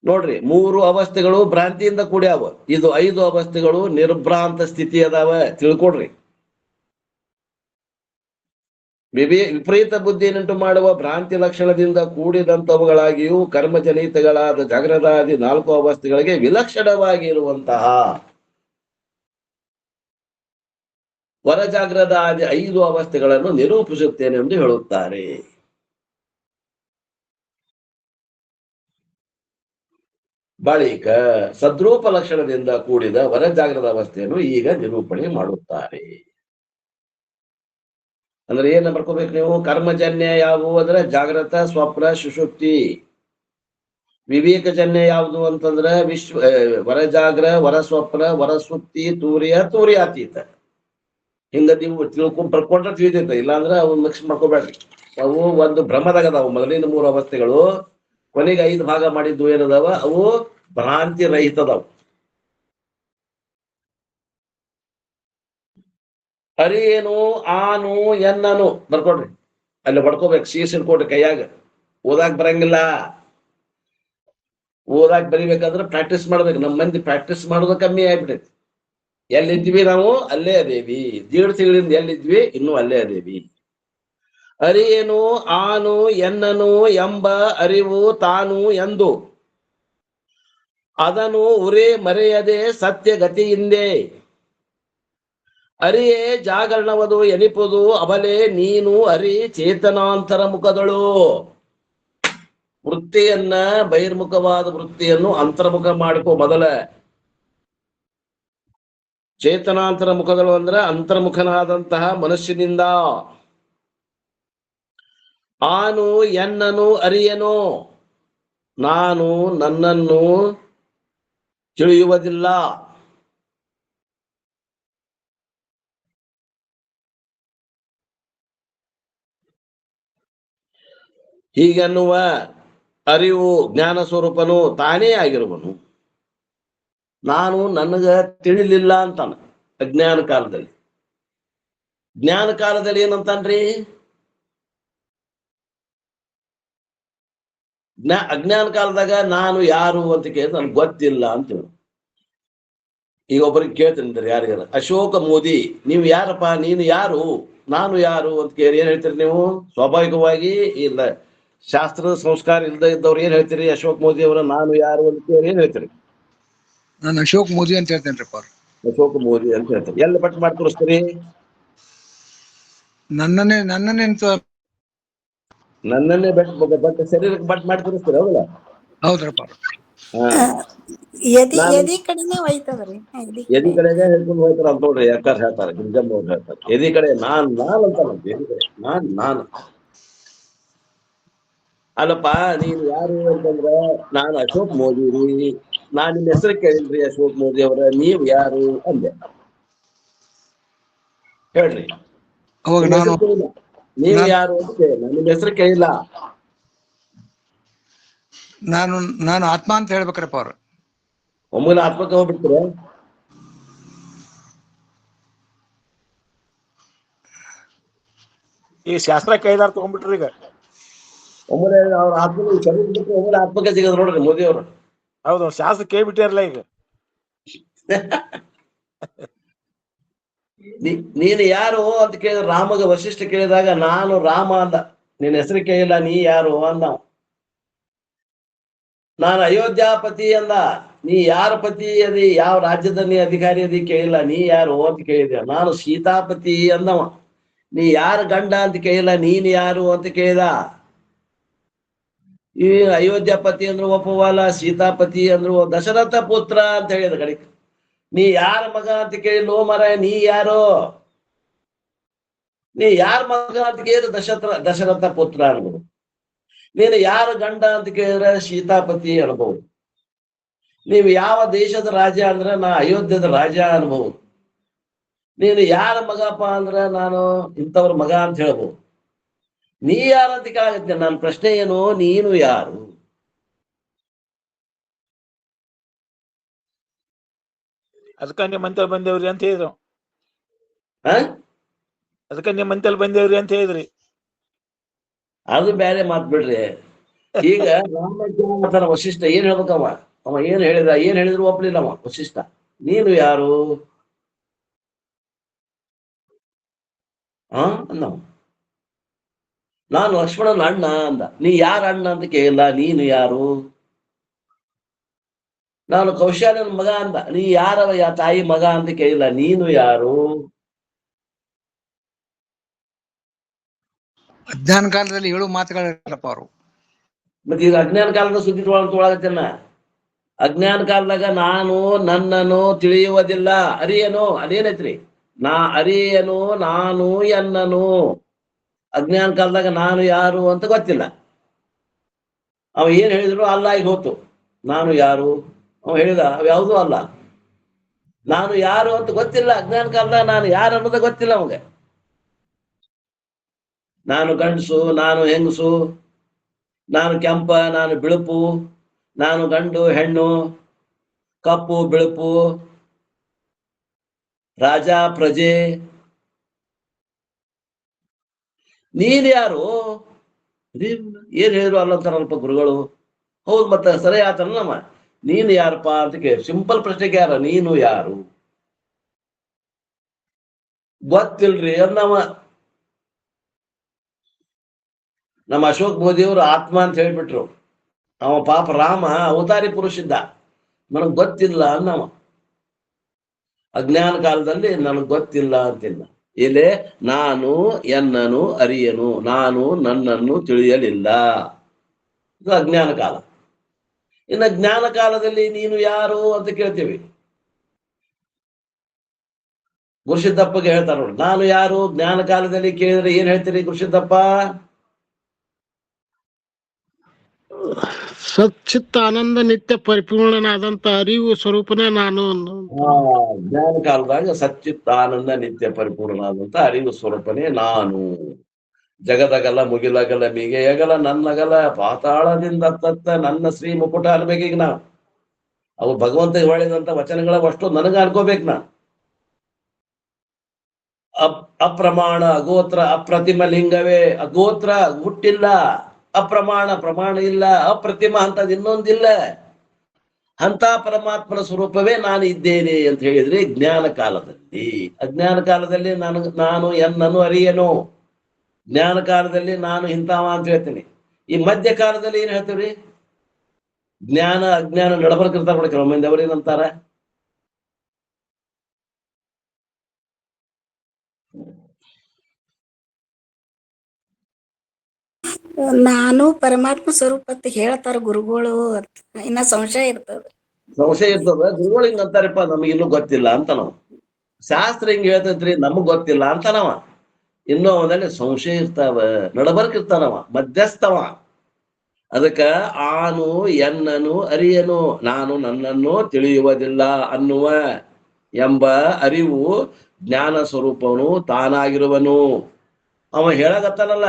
ನೋಡ್ರಿ, 3 ಅವಸ್ಥೆಗಳು ಭ್ರಾಂತಿಯಿಂದ ಕೂಡ್ಯಾವ. ಇದು 5 ಅವಸ್ಥೆಗಳು ನಿರ್ಭ್ರಾಂತ ಸ್ಥಿತಿ ಅದಾವ. ತಿಳ್ಕೊಡ್ರಿ. ವಿಪರೀತ ಬುದ್ಧಿಯನ್ನುಂಟು ಮಾಡುವ ಭ್ರಾಂತಿ ಲಕ್ಷಣದಿಂದ ಕೂಡಿದಂತವುಗಳಾಗಿಯೂ ಕರ್ಮಜನಿತಗಳಾದ ಜಾಗ್ರದಾದಿ 4 ಅವಸ್ಥೆಗಳಿಗೆ ವಿಲಕ್ಷಣವಾಗಿ ಇರುವಂತಹ ವರಜಾಗ್ರದಾದಿ 5 ಅವಸ್ಥೆಗಳನ್ನು ನಿರೂಪಿಸುತ್ತೇನೆ ಎಂದು ಹೇಳುತ್ತಾರೆ. ಬಳಿಕ ಸದ್ರೂಪ ಲಕ್ಷಣದಿಂದ ಕೂಡಿದ ವರಜಾಗ್ರದ ಅವಸ್ಥೆಯನ್ನು ಈಗ ನಿರೂಪಣೆ ಮಾಡುತ್ತಾರೆ. ಅಂದ್ರೆ ಏನ ಬರ್ಕೋಬೇಕು ನೀವು? ಕರ್ಮಜನ್ಯ ಯಾವುವು ಅಂದ್ರೆ ಜಾಗ್ರತ, ಸ್ವಪ್ನ, ಸುಷುಪ್ತಿ. ವಿವೇಕಜನ್ಯ ಯಾವುದು ಅಂತಂದ್ರ ವರಜಾಗ್ರ, ವರ ಸ್ವಪ್ನ, ವರ ಸುಪ್ತಿ, ತೂರ್ಯಾತೀತ. ಹಿಂಗ ನೀವು ಬರ್ಕೊಂಡ್ರೆ ತಿಳಿದೈತೆ. ಇಲ್ಲಾಂದ್ರೆ ಅವು ಮಿಕ್ಸ್ ಮಾಡ್ಕೋಬೇಡ್ರಿ. ಅವು ಒಂದು ಭ್ರಮದಾಗ ಅದಾವು. ಮೊದಲಿನ 3 ಅವಸ್ಥೆಗಳು ಕೊನೆಗೆ 5 ಭಾಗ ಮಾಡಿದ್ದು ಏನದಾವ? ಅವು ಭ್ರಾಂತಿ ರಹಿತದಾವು. ಅರಿಯೇನು, ಆನು, ಎನ್ನನು ಬರ್ಕೊಡ್ರಿ. ಅಲ್ಲಿ ಬಡ್ಕೋಬೇಕು. ಶೀರ್ಷಿಡ್ಕೊಡ್ರಿ ಕೈಯಾಗ. ಓದಾಕ್ ಬರಂಗಿಲ್ಲ. ಓದಾಕ್ ಬರಿಬೇಕಾದ್ರೆ ಪ್ರಾಕ್ಟೀಸ್ ಮಾಡ್ಬೇಕು. ನಮ್ಮ ಮಂದಿ ಪ್ರಾಕ್ಟೀಸ್ ಮಾಡೋದು ಕಮ್ಮಿ ಆಗ್ಬಿಟ್ಟೈತಿ. ಎಲ್ಲಿದ್ವಿ ನಾವು? ಅಲ್ಲೇ ಅದೇವಿ. 1.5 ತಿಂಗಳಿಂದ ಎಲ್ಲಿದ್ವಿ? ಇನ್ನೂ ಅಲ್ಲೇ ಅದೇವಿ. ಅರಿಯೇನು, ಆನು, ಎನ್ನನು ಎಂಬ ಅರಿವು ತಾನು ಎಂದು ಅದನ್ನು ಉರೇ ಮರೆಯದೆ ಸತ್ಯ ಗತಿಯಿಂದೆ ಅರಿಯೇ ಜಾಗರಣವದು ಎನಿಪುದು ಅವಲೇ ನೀನು ಅರಿ ಚೇತನಾಂತರ ಮುಖದಳು. ವೃತ್ತಿಯನ್ನ, ಬಹಿರ್ಮುಖವಾದ ವೃತ್ತಿಯನ್ನು ಅಂತರ್ಮುಖ ಮಾಡ್ಕೋ ಮೊದಲ. ಚೇತನಾಂತರ ಮುಖದಳು ಅಂದ್ರೆ ಅಂತರ್ಮುಖನಾದಂತಹ ಮನುಷ್ಯನಿಂದ. ಆನು, ಎನ್ನನು, ಅರಿಯನು, ನಾನು ನನ್ನನ್ನು ತಿಳಿಯುವುದಿಲ್ಲ. ಹೀಗೆನ್ನುವ ಅರಿವು ಜ್ಞಾನ ಸ್ವರೂಪನು ತಾನೇ ಆಗಿರುವನು. ನಾನು ನನಗ ತಿಳಿಲಿಲ್ಲ ಅಂತಾನ ಅಜ್ಞಾನ ಕಾಲದಲ್ಲಿ. ಜ್ಞಾನ ಕಾಲದಲ್ಲಿ ಏನಂತಾನ್ರಿ? ಅಜ್ಞಾನ ಕಾಲದಾಗ ನಾನು ಯಾರು ಅಂತ ಕೇಳಿದ್ರೆ ನನ್ಗೆ ಗೊತ್ತಿಲ್ಲ ಅಂತೇಳಿ. ಈಗ ಒಬ್ಬರಿಗೆ ಕೇಳ್ತೀನಿ, ಯಾರಿಗಾರ, ಅಶೋಕ ಮೋದಿ ನೀವು ಯಾರಪ್ಪ, ನೀನು ಯಾರು, ನಾನು ಯಾರು ಅಂತ ಕೇಳಿ ಏನ್ ಹೇಳ್ತೀರಿ ನೀವು? ಸ್ವಾಭಾವಿಕವಾಗಿ ಇಲ್ಲ, ಶಾಸ್ತ್ರದ ಸಂಸ್ಕಾರ ಇಲ್ಲದೆ ಇದ್ದವ್ರು ಏನ್ ಹೇಳ್ತೀರಿ? ಅಶೋಕ್ ಮೋದಿ ಅವರ ನಾನು ಯಾರು ಅಂತ ಕೇಳಿ ಏನ್ ಹೇಳ್ತೀರಿ? ನಾನು ಅಶೋಕ್ ಮೋದಿ ಅಂತ ಹೇಳ್ತೇನ್ರಿಪ್ಪ. ಅಶೋಕ ಮೋದಿ ಅಂತ ಹೇಳ್ತಾರೆ. ಎಲ್ಲ ಬಟ್ ಮಾಡಿ ತೋರಿಸ್ತೀರಿ? ನನ್ನನ್ನೇ ಬಟ್ ಶರೀರಕ್ಕೆ ಬಟ್ ಮಾಡಿ ತೋರಿಸ್ತೀರಿ, ಹೌದಲ್ಲ? ಹೌದ್ರಪ್ಪ. ಎದಿ ಕಡೆನೇ ಹೋಯ್ತದ್ರಿ. ಎದಿ ಕಡೆಗೆ ಹೇಳ್ಕೊಂಡು ಹೋಗ್ತಾರ ಅಂತ ನೋಡ್ರಿ. ಯಾಕಾರ ಹೇಳ್ತಾರೆ, ಗಿರಿಜಮ್ಮ ಅವ್ರು ಹೇಳ್ತಾರೆ. ಎದಿ ಕಡೆ ನಾನ್ ಅಂತಾರಂತ. ಎದಿ ಕಡೆ ನಾನು ಅಲ್ಲಪ್ಪ. ನೀನು ಯಾರು ಅಂತಂದ್ರ ನಾನು ಅಶೋಕ್ ಮೋದಿ ರೀ. ನಾನ್ ನಿಮ್ ಹೆಸರು ಕೇಳಿಲ್ರಿ ಅಶೋಕ್ ಮೋದಿ ಅವರ, ನೀವ್ ಯಾರು ಅಂದೆ. ಹೇಳ್ರಿ, ನೀವ್ ಯಾರು ಅಂತ ಕೇಳಿ. ನಾನು ನಿಮ್ ಹೆಸರು ಕೇಳಿಲ್ಲ. ನಾನು ಆತ್ಮ ಅಂತ ಹೇಳ್ಬೇಕ್ರಪ್ಪ ಅವ್ರು. ಒಮ್ಮೆ ಆತ್ಮಕ್ಕೆ ಹೋಗ್ಬಿಡ್ತೀರ? ಈ ಶಾಸ್ತ್ರ ಕೈದಾರ ತಗೊಂಡ್ಬಿಟ್ರಿ. ಈಗ ಒಮ್ಮೆ ಅವ್ರ ಆತ್ಮ ಶರೀರ ಬಿಟ್ಟರೆ ಒಮ್ಮೆ ಆತ್ಮಕ್ಕೆ ಸಿಗೋದು ನೋಡ್ರಿ ಮೋದಿ ಅವರು. ಹೌದು, ಶಾಸ್ತ್ರ ಕೈ ಬಿಟ್ಟಿರಲ್ಲ ಈಗ. ನೀನು ಯಾರು ಅಂತ ಕೇಳಿದ್ರೆ ರಾಮಗ ವಶಿಷ್ಠ ಕೇಳಿದಾಗ ನಾನು ರಾಮ ಅಂದ. ನಿನ್ನ ಹೆಸರು ಕೇಳಿಲ್ಲ, ನೀ ಯಾರು ಅಂದ. ನಾನು ಅಯೋಧ್ಯಾಪತಿ ಅಂದ. ನೀ ಯಾರ ಪತಿ ಅದಿ, ಯಾವ ರಾಜ್ಯದ ನೀ ಅಧಿಕಾರಿ ಅದಿ ಕೇಳಿಲ್ಲ, ನೀ ಯಾರು ಅಂತ ಕೇಳಿದೆ. ನಾನು ಸೀತಾಪತಿ ಅಂದವ. ನೀ ಯಾರ ಗಂಡ ಅಂತ ಕೇಳಿಲ್ಲ, ನೀನ್ ಯಾರು ಅಂತ ಕೇಳಿದ. ಈ ಅಯೋಧ್ಯಪತಿ ಅಂದ್ರು ಒಪ್ಪವಲ್ಲ, ಸೀತಾಪತಿ ಅಂದ್ರು ದಶರಥ ಪುತ್ರ ಅಂತ ಹೇಳಿದ ಕಡೆ. ನೀ ಯಾರ ಮಗ ಅಂತ ಕೇಳಿಲ್ಲ ಮಾರಾಯ, ನೀ ಯಾರು? ನೀ ಯಾರ ಮಗ ಅಂತ ಕೇಳಿದ್ರೆ ದಶರಥ ಪುತ್ರ ಅನ್ಬೋದು. ನೀನು ಯಾರ ಗಂಡ ಅಂತ ಕೇಳಿದ್ರೆ ಸೀತಾಪತಿ ಅನ್ಬಹುದು. ನೀವು ಯಾವ ದೇಶದ ರಾಜ ಅಂದ್ರೆ ನಾ ಅಯೋಧ್ಯದ ರಾಜ ಅನ್ಬಹುದು. ನೀನು ಯಾರ ಮಗಪ್ಪ ಅಂದ್ರೆ ನಾನು ಇಂಥವ್ರ ಮಗ ಅಂತ ಹೇಳ್ಬೋದು. ನೀ ಯಾರಂತ ಕೇಳಾಗತ್ತೆ. ನನ್ನ ಪ್ರಶ್ನೆ ಏನು, ನೀನು ಯಾರು? ಅದಕ್ಕ ನಿಮ್ಮ ಮಂತಲ್ ಬಂದೇವ್ರಿ ಅಂತ ಹೇಳಿದ್ರು. ಹ ಅದಕ್ಕ ನಿಮ್ಮ ಮಂತಲ್ ಬಂದೇವ್ರಿ ಅಂತ ಹೇಳಿದ್ರಿ. ಅದು ಬೇರೆ ಮಾತು ಬಿಡ್ರಿ. ಈಗ ರಾಮ ವಶಿಷ್ಠ ಏನ್ ಹೇಳ್ಬೇಕವ? ಅವ ಏನ್ ಹೇಳಿದ್ರು ಒಪ್ಲಿಲ್ಲ ಅವ ವಶಿಷ್ಠ. ನೀನು ಯಾರು ಅಂದವ. ನಾನು ಲಕ್ಷ್ಮಣನ ಅಣ್ಣ ಅಂದ. ನೀ ಯಾರ ಅಣ್ಣ ಅಂತ ಕೇಳಿಲ್ಲ, ನೀನು ಯಾರು? ನಾನು ಕೌಶಲ್ಯನ ಮಗ ಅಂದ. ನೀ ಯಾರವ ತಾಯಿ ಮಗ ಅಂತ ಕೇಳಿಲ್ಲ, ನೀನು ಯಾರು? ಅಜ್ಞಾನ ಕಾಲದಲ್ಲಿ ಹೇಳು ಮಾತುಗಳಿರಪ್ಪ ಅವರು. ಮತ್ತೆ ಈಗ ಅಜ್ಞಾನ ಕಾಲದ ಸುದ್ದಿ ತೊಗೊಳಗತ್ತೇನ. ಅಜ್ಞಾನ ಕಾಲದಾಗ ನಾನು ನನ್ನನ್ನು ತಿಳಿಯುವುದಿಲ್ಲ, ಅರಿಯನು. ಅದೇನೈತ್ರಿ? ನಾ ಅರಿಯನು, ನಾನು ಎನ್ನನು. ಅಜ್ಞಾನ ಕಾಲದಾಗ ನಾನು ಯಾರು ಅಂತ ಗೊತ್ತಿಲ್ಲ. ಅವ ಏನ್ ಹೇಳಿದ್ರು ಅಲ್ಲ ಈಗ ಹೋತು. ನಾನು ಯಾರು ಅವ ಹೇಳಿದ ಯಾವುದೂ ಅಲ್ಲ. ನಾನು ಯಾರು ಅಂತ ಗೊತ್ತಿಲ್ಲ. ಅಜ್ಞಾನ ಕಾಲದಾಗ ನಾನು ಯಾರು ಅನ್ನೋದ ಗೊತ್ತಿಲ್ಲ ಅವಾಗ. ನಾನು ಗಂಡಸು, ನಾನು ಹೆಂಗಸು, ನಾನು ಕೆಂಪ, ನಾನು ಬಿಳುಪು, ನಾನು ಗಂಡು ಹೆಣ್ಣು, ಕಪ್ಪು ಬಿಳುಪು, ರಾಜ ಪ್ರಜೆ. ನೀನ್ ಯಾರು? ಏನ್ ಹೇಳಿದ್ರು ಅಲ್ಲಂತಾರಲ್ಪ ಗುರುಗಳು. ಹೌದು, ಮತ್ತೆ ಸರಿ ಆತನಮ್ಮ. ನೀನು ಯಾರಪ್ಪ ಅಂತ ಕೇಳಿ ಸಿಂಪಲ್ ಪ್ರಶ್ನೆಗೆ ಯಾರ? ನೀನು ಯಾರು? ಗೊತ್ತಿಲ್ರಿ ಅಂದವ. ನಮ್ಮ ಅಶೋಕ್ ಮೋದಿಯವರು ಆತ್ಮ ಅಂತ ಹೇಳ್ಬಿಟ್ರು. ಅವ ಪಾಪ ರಾಮ ಅವತಾರಿ ಪುರುಷ ಇದ್ದ. ನನಗ್ ಗೊತ್ತಿಲ್ಲ ಅನ್ನವ. ಅಜ್ಞಾನ ಕಾಲದಲ್ಲಿ ನನಗ್ ಗೊತ್ತಿಲ್ಲ ಅಂತಿಲ್ಲ. ಇಲ್ಲೇ ನಾನು ಎನ್ನನು ಅರಿಯನು, ನಾನು ನನ್ನನ್ನು ತಿಳಿಯಲಿಲ್ಲ. ಇದು ಅಜ್ಞಾನ ಕಾಲ. ಇನ್ನು ಜ್ಞಾನ ಕಾಲದಲ್ಲಿ ನೀನು ಯಾರು ಅಂತ ಕೇಳ್ತೀವಿ. ಗುರುಸಿದ್ದಪ್ಪಗೆ ಹೇಳ್ತಾರ ನೋಡಿ, ನಾನು ಯಾರು ಜ್ಞಾನ ಕಾಲದಲ್ಲಿ ಕೇಳಿದ್ರೆ ಏನ್ ಹೇಳ್ತೀರಿ ಗುರುಸಿದ್ದಪ್ಪ? ಸಚ್ಚಿತ್ತ ಆನಂದ ನಿತ್ಯ ಪರಿಪೂರ್ಣನಾದಂತ ಅರಿವು ಸ್ವರೂಪನೇ ನಾನು. ಜ್ಞಾನ ಕಾಲದಾಗ ಸಚ್ಚಿತ್ ಆನಂದ ನಿತ್ಯ ಪರಿಪೂರ್ಣನಾದಂತ ಅರಿವು ಸ್ವರೂಪನೇ ನಾನು. ಜಗದಗಲ ಮುಗಿಲಗಲ ಮಿಗೆಯಗಲ ನನ್ನಗಲ ಪಾತಾಳದಿಂದ ತತ್ತ ನನ್ನ ಶ್ರೀ ಮುಕುಟ ಅನ್ಬೇಕೀಗ ನಾ. ಅವು ಭಗವಂತ ಹೇಳಿದಂತ ವಚನಗಳ ಅಷ್ಟು ನನಗ ಅನ್ಕೋಬೇಕು ನಾ. ಅಪ್ರಮಾಣ ಅಗೋತ್ರ ಅಪ್ರತಿಮ ಲಿಂಗವೇ. ಅಗೋತ್ರ ಹುಟ್ಟಿಲ್ಲ, ಅಪ್ರಮಾಣ ಪ್ರಮಾಣ ಇಲ್ಲ, ಅಪ್ರತಿಮ ಅಂತದ್ ಇನ್ನೊಂದಿಲ್ಲ. ಅಂತ ಪರಮಾತ್ಮನ ಸ್ವರೂಪವೇ ನಾನು ಇದ್ದೇನೆ ಅಂತ ಹೇಳಿದ್ರೆ ಜ್ಞಾನ ಕಾಲದಲ್ಲಿ. ಅಜ್ಞಾನ ಕಾಲದಲ್ಲಿ ನಾನು ಎನ್ನನು ಅರಿಯನು. ಜ್ಞಾನ ಕಾಲದಲ್ಲಿ ನಾನು ಇಂಥವ ಅಂತ ಹೇಳ್ತೀನಿ. ಈ ಮಧ್ಯ ಕಾಲದಲ್ಲಿ ಏನ್ ಹೇಳ್ತೀವ್ರಿ? ಜ್ಞಾನ ಅಜ್ಞಾನ ನಡಬರ್ಕಿರ್ತಾರ ನೋಡಿ ಕೆಲವು ಮಂದಿ. ಅವ್ರೇನಂತಾರ? ನಾನು ಪರಮಾತ್ಮ ಸ್ವರೂಪ ಅಂತ ಹೇಳ್ತಾರ ಗುರುಗಳು. ಇನ್ನ ಸಂಶಯ ಇರ್ತದ. ಸಂಶಯ ಇರ್ತದ. ಗುರುಗಳು ಹಿಂಗ ಅಂತಾರಪ್ಪ, ನಮಗೆ ಇನ್ನೂ ಗೊತ್ತಿಲ್ಲ ಅಂತ ನಾವು. ಶಾಸ್ತ್ರ ಹಿಂಗ್ ಹೇಳ್ತೈತ್ರಿ, ನಮಗ್ ಗೊತ್ತಿಲ್ಲ ಅಂತ ನಾವ. ಇನ್ನೂ ಅವನಲ್ಲಿ ಸಂಶಯ ಇರ್ತಾವ, ನಡಬರ್ಕಿರ್ತಾನವ, ಮಧ್ಯಸ್ಥವ. ಅದಕ್ಕ ಆನು ಎನ್ನನು ಅರಿಯನು, ನಾನು ನನ್ನನ್ನು ತಿಳಿಯುವುದಿಲ್ಲ ಅನ್ನುವ ಎಂಬ ಅರಿವು ಜ್ಞಾನ ಸ್ವರೂಪವನು ತಾನಾಗಿರುವನು. ಅವ ಹೇಳಕತ್ತಾನಲ್ಲ,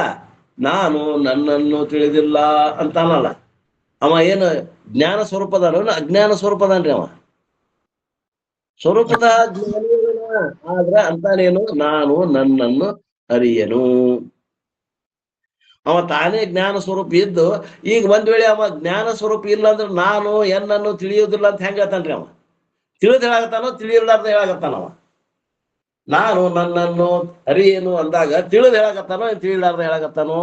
ನಾನು ನನ್ನನ್ನು ತಿಳಿದಿಲ್ಲ ಅಂತಾನಲ್ಲ. ಅವ ಏನು ಜ್ಞಾನ ಸ್ವರೂಪದಾನ, ಅಜ್ಞಾನ ಸ್ವರೂಪದಾನ್ರಿ ಅವ? ಸ್ವರೂಪದ ಜ್ಞಾನ. ಆದ್ರ ಅಂತಾನೇನು? ನಾನು ನನ್ನನ್ನು ಅರಿಯನು. ಅವ ತಾನೇ ಜ್ಞಾನ ಸ್ವರೂಪ ಇದ್ದು, ಈಗ ಒಂದ್ ವೇಳೆ ಅವ ಜ್ಞಾನ ಸ್ವರೂಪ ಇಲ್ಲ ಅಂದ್ರೆ ನಾನು ಎನ್ನನ್ನು ತಿಳಿಯುವುದಿಲ್ಲ ಅಂತ ಹೆಂಗ ಹೇಳ್ತಾನ್ರಿ ಅವ? ತಿಳಿದು ಹೇಳಾಗತ್ತಾನೋ ತಿಳಿಯಲಾರ್ದ ಹೇಳಾಗತ್ತಾನವ? ನಾನು ನನ್ನನ್ನು ಅರಿಯೇನು ಅಂದಾಗ ತಿಳಿದು ಹೇಳಾಗತ್ತಾನೋ ತಿಳಿಲಾರ್ದ ಹೇಳಾಗತ್ತಾನೋ?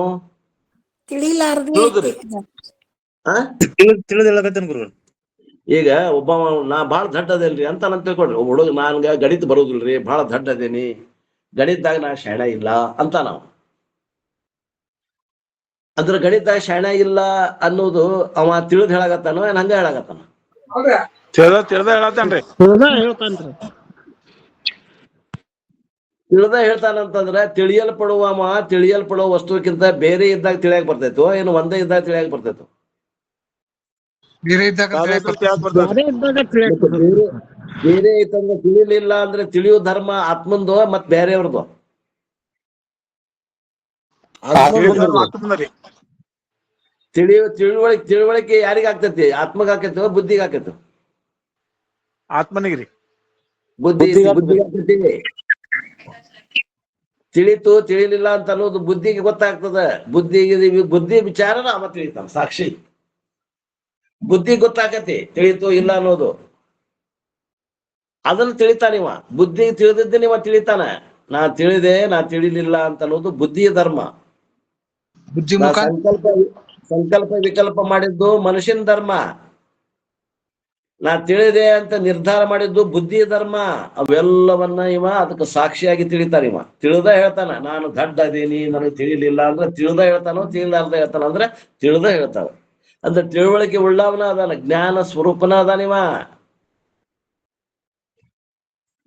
ತಿಳಿಲಾರ್ದೆ. ತಿಳಿದು ಹೇಳಕತ್ತೇನ್ ಗುರು. ಈಗ ಒಬ್ಬ ನಾ ಭಾಳ ದಡ್ಡ ಅದೇನ್ರಿ ಅಂತ ನಾನು ತಿಳ್ಕೊಡ್ರಿ. ಹುಡುಗ ನನ್ಗ ಗಣಿತ ಬರೋದಿಲ್ರಿ, ಭಾಳ ದಡ್ಡ ಅದೇನಿ, ಗಣಿತದಾಗ ನಾ ಶಾಣ ಇಲ್ಲ ಅಂತ ನಾವು. ಅಂದ್ರ ಗಣಿತದಾಗ ಶಾಣ ಇಲ್ಲ ಅನ್ನೋದು ಅವ ತಿಳಿದ್ ಹೇಳಾಗತ್ತಾನೋ ಏನ್ ಹಂಗ ಹೇಳಾಗತ್ತಾನ? ತಿಳಿದ ಹೇಳತ್ತೇನ್ರಿ. ಹೇಳ್ತಾನ್ರಿ. ತಿಳಿದ ಹೇಳ್ತಾನಂತಂದ್ರ ತಿಳಿಯಲ್ಪಡುವ ವಸ್ತುಕ್ಕಿಂತ ಬೇರೆ ಇದ್ದಾಗ ತಿಳಿಯಾಕ ಬರ್ತೈತೋ ಏನು ಒಂದೇ ಇದ್ದಾಗ ತಿಳಿಯಾಕ ಬರ್ತೈತೋ? ಬೇರೆ ಇದ್ದಾಗ ಬೇರೆ ತಿಳಿಯಾಕ್ ಇದ್ರೆ ಬರ್ತದೆ. ಅದೇ ಇದ್ದಾಗ ತಿಳಿಯಾಕ್ ಮತ್ತೆ ಬರ್ತೈತಿ. ಬೇರೆ ಇದ್ದಂಗ ತಿಳಿಲಿಲ್ಲ ಅಂದ್ರೆ ತಿಳಿಯೋ ಧರ್ಮ ಆತ್ಮಂದು ಮತ್ ಬೇರೆಯವ್ರದು. ಆತ್ಮನಲ್ಲಿ ತಿಳುವಳಿಕೆ ಯಾರಿಗ ಆಗ್ತೈತಿ? ಆತ್ಮಗ ಆಕೈತೋ ಬುದ್ಧಿಗೆ ಆಕೈತೋ? ಆತ್ಮನಿಗ್ರಿ. ಬುದ್ಧಿಗೆ ಆಕೈತಿ. ತಿಳಿತು ತಿಳಿಲಿಲ್ಲ ಅಂತ ಅನ್ನೋದು ಬುದ್ಧಿಗೆ ಗೊತ್ತಾಗ್ತದ. ಬುದ್ಧಿ ವಿಚಾರನ ಅವ ತಿಳಿತಾನ, ಸಾಕ್ಷಿ. ಬುದ್ಧಿ ಗೊತ್ತಾಕತಿ ತಿಳಿತು ಇಲ್ಲ ಅನ್ನೋದು, ಅದನ್ನ ತಿಳಿತಾನಿವ. ಬುದ್ಧಿ ತಿಳಿದಿದ್ದೆ ನೀವ ತಿಳಿತಾನ. ನಾ ತಿಳಿದೆ ನಾ ತಿಳಿಲಿಲ್ಲ ಅಂತ ಅನ್ನೋದು ಬುದ್ಧಿಯ ಧರ್ಮ. ಬುದ್ಧಿ ನಾ ಮುಖ ಸಂಕಲ್ಪ ವಿಕಲ್ಪ ಮಾಡಿದ್ದು ಮನುಷ್ಯನ ಧರ್ಮ. ನಾ ತಿಳಿದೆ ಅಂತ ನಿರ್ಧಾರ ಮಾಡಿದ್ದು ಬುದ್ಧಿಯ ಧರ್ಮ. ಅವೆಲ್ಲವನ್ನ ಇವ ಅದಕ್ಕೆ ಸಾಕ್ಷಿಯಾಗಿ ತಿಳಿತಾನ. ಇವ ತಿಳಿದ ಹೇಳ್ತಾನ ನಾನು ದಡ್ಡ ಅದೀನಿ ನನಗೆ ತಿಳಿಲಿಲ್ಲ ಅಂದ್ರೆ ತಿಳಿದ ಹೇಳ್ತಾನೋ, ತಿಳಿಲಾರ್ದ ಹೇಳ್ತಾನ ಅಂದ್ರೆ ತಿಳಿದ ಹೇಳ್ತಾನ. ಅಂದ್ರೆ ತಿಳುವಳಿಕೆ ಉಳ್ಳವನ ಅದಾನ, ಜ್ಞಾನ ಸ್ವರೂಪನ ಅದಾನಿವ.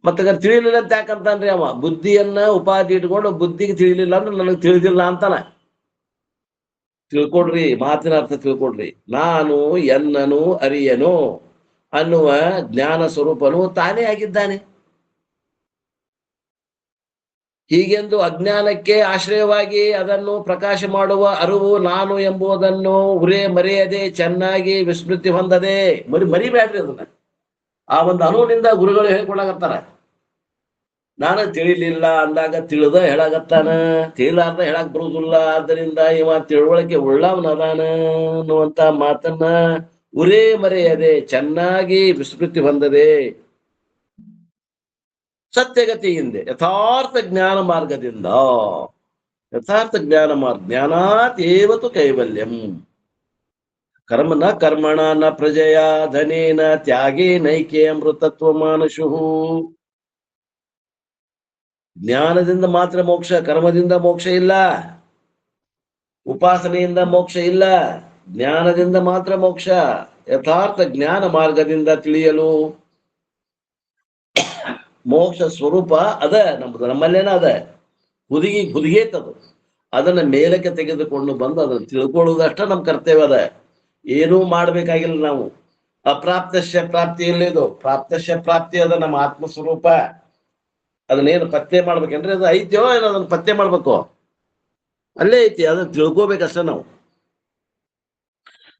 ಮತ್ತ ತಿಳಿಲಿಲ್ಲ ಅಂತ ಯಾಕಂತಾನ್ರಿ ಅವ? ಬುದ್ಧಿಯನ್ನ ಉಪಾಧಿ ಇಟ್ಕೊಂಡು ಬುದ್ಧಿಗೆ ತಿಳಿಲಿಲ್ಲ ಅಂದ್ರೆ ನನಗೆ ತಿಳಿದಿಲ್ಲ ಅಂತಾನ. ತಿಳ್ಕೊಡ್ರಿ, ಮಾತಿನ ಅರ್ಥ ತಿಳ್ಕೊಡ್ರಿ. ನಾನು ಎನ್ನನು ಅರಿಯನು ಅನ್ನುವ ಜ್ಞಾನ ಸ್ವರೂಪನು ತಾನೇ ಆಗಿದ್ದಾನೆ. ಹೀಗೆಂದು ಅಜ್ಞಾನಕ್ಕೆ ಆಶ್ರಯವಾಗಿ ಅದನ್ನು ಪ್ರಕಾಶ ಮಾಡುವ ಅರಿವು ನಾನು ಎಂಬುದನ್ನು ಮರೆಯದೆ ಚೆನ್ನಾಗಿ ವಿಸ್ಮೃತಿ ಹೊಂದದೆ ಮರಿಬೇಡ್ರಿ ಅದನ್ನ. ಆ ಒಂದು ಅನುವಿನಿಂದ ಗುರುಗಳು ಹೇಳ್ಕೊಳಗತ್ತಾರ. ನಾನು ತಿಳಿಲಿಲ್ಲ ಅಂದಾಗ ತಿಳಿದ ಹೇಳಾಗತ್ತಾನ, ತಿಳಿಲಾರ್ದ ಹೇಳಕ್ ಬರುವುದಿಲ್ಲ. ಆದ್ದರಿಂದ ಇವ ತಿಳುವಳಿಕೆ ಉಳ್ಳವನದಾನ ಅನ್ನುವಂತ ಮಾತನ್ನ ಮರೆಯದೆ ಚೆನ್ನಾಗಿ ವಿಸ್ಮೃತಿ ಹೊಂದದೆ ಸತ್ಯಗತಿಯಿಂದ ಯಥಾರ್ಥ ಜ್ಞಾನ ಮಾರ್ಗದಿಂದ, ಯಥಾರ್ಥ ಜ್ಞಾನಾತ್ ಏವತು ಕೈವಲ್ಯಂ ಕರ್ಮಣ ನ ಪ್ರಜಯ ಧನೇನ ತ್ಯಾಗೇ ನೈಕೆ ಅಮೃತತ್ವ ಮಾನಶು. ಜ್ಞಾನದಿಂದ ಮಾತ್ರ ಮೋಕ್ಷ, ಕರ್ಮದಿಂದ ಮೋಕ್ಷ ಇಲ್ಲ. ಉಪಾಸನೆಯಿಂದ ಮೋಕ್ಷ ಇಲ್ಲ, ಜ್ಞಾನದಿಂದ ಮಾತ್ರ ಮೋಕ್ಷ. ಯಥಾರ್ಥ ಜ್ಞಾನ ಮಾರ್ಗದಿಂದ ತಿಳಿಯಲು ಮೋಕ್ಷ ಸ್ವರೂಪ ಅದ ನಮ್ದು, ನಮ್ಮಲ್ಲೇನ ಅದ. ಹುದುಗೇತದು. ಅದನ್ನ ಮೇಲಕ್ಕೆ ತೆಗೆದುಕೊಂಡು ಬಂದು ಅದನ್ನ ತಿಳ್ಕೊಳ್ಳುವುದಷ್ಟ ನಮ್ ಕರ್ತವ್ಯ ಅದ. ಏನೂ ಮಾಡ್ಬೇಕಾಗಿಲ್ಲ ನಾವು. ಅಪ್ರಾಪ್ತಶ್ಯ ಪ್ರಾಪ್ತಿ ಇಲ್ಲಿದು, ಪ್ರಾಪ್ತಶ್ಯ ಪ್ರಾಪ್ತಿ ಅದ ನಮ್ಮ ಆತ್ಮಸ್ವರೂಪ. ಅದನ್ನೇನು ಪತ್ತೆ ಮಾಡ್ಬೇಕೇನ್ರಿ? ಅದು ಐತ್ಯೋ ಏನೋ ಅದನ್ನ ಪತ್ತೆ ಮಾಡ್ಬೇಕು? ಅಲ್ಲೇ ಐತಿ, ಅದನ್ನ ತಿಳ್ಕೋಬೇಕಷ್ಟ ನಾವು.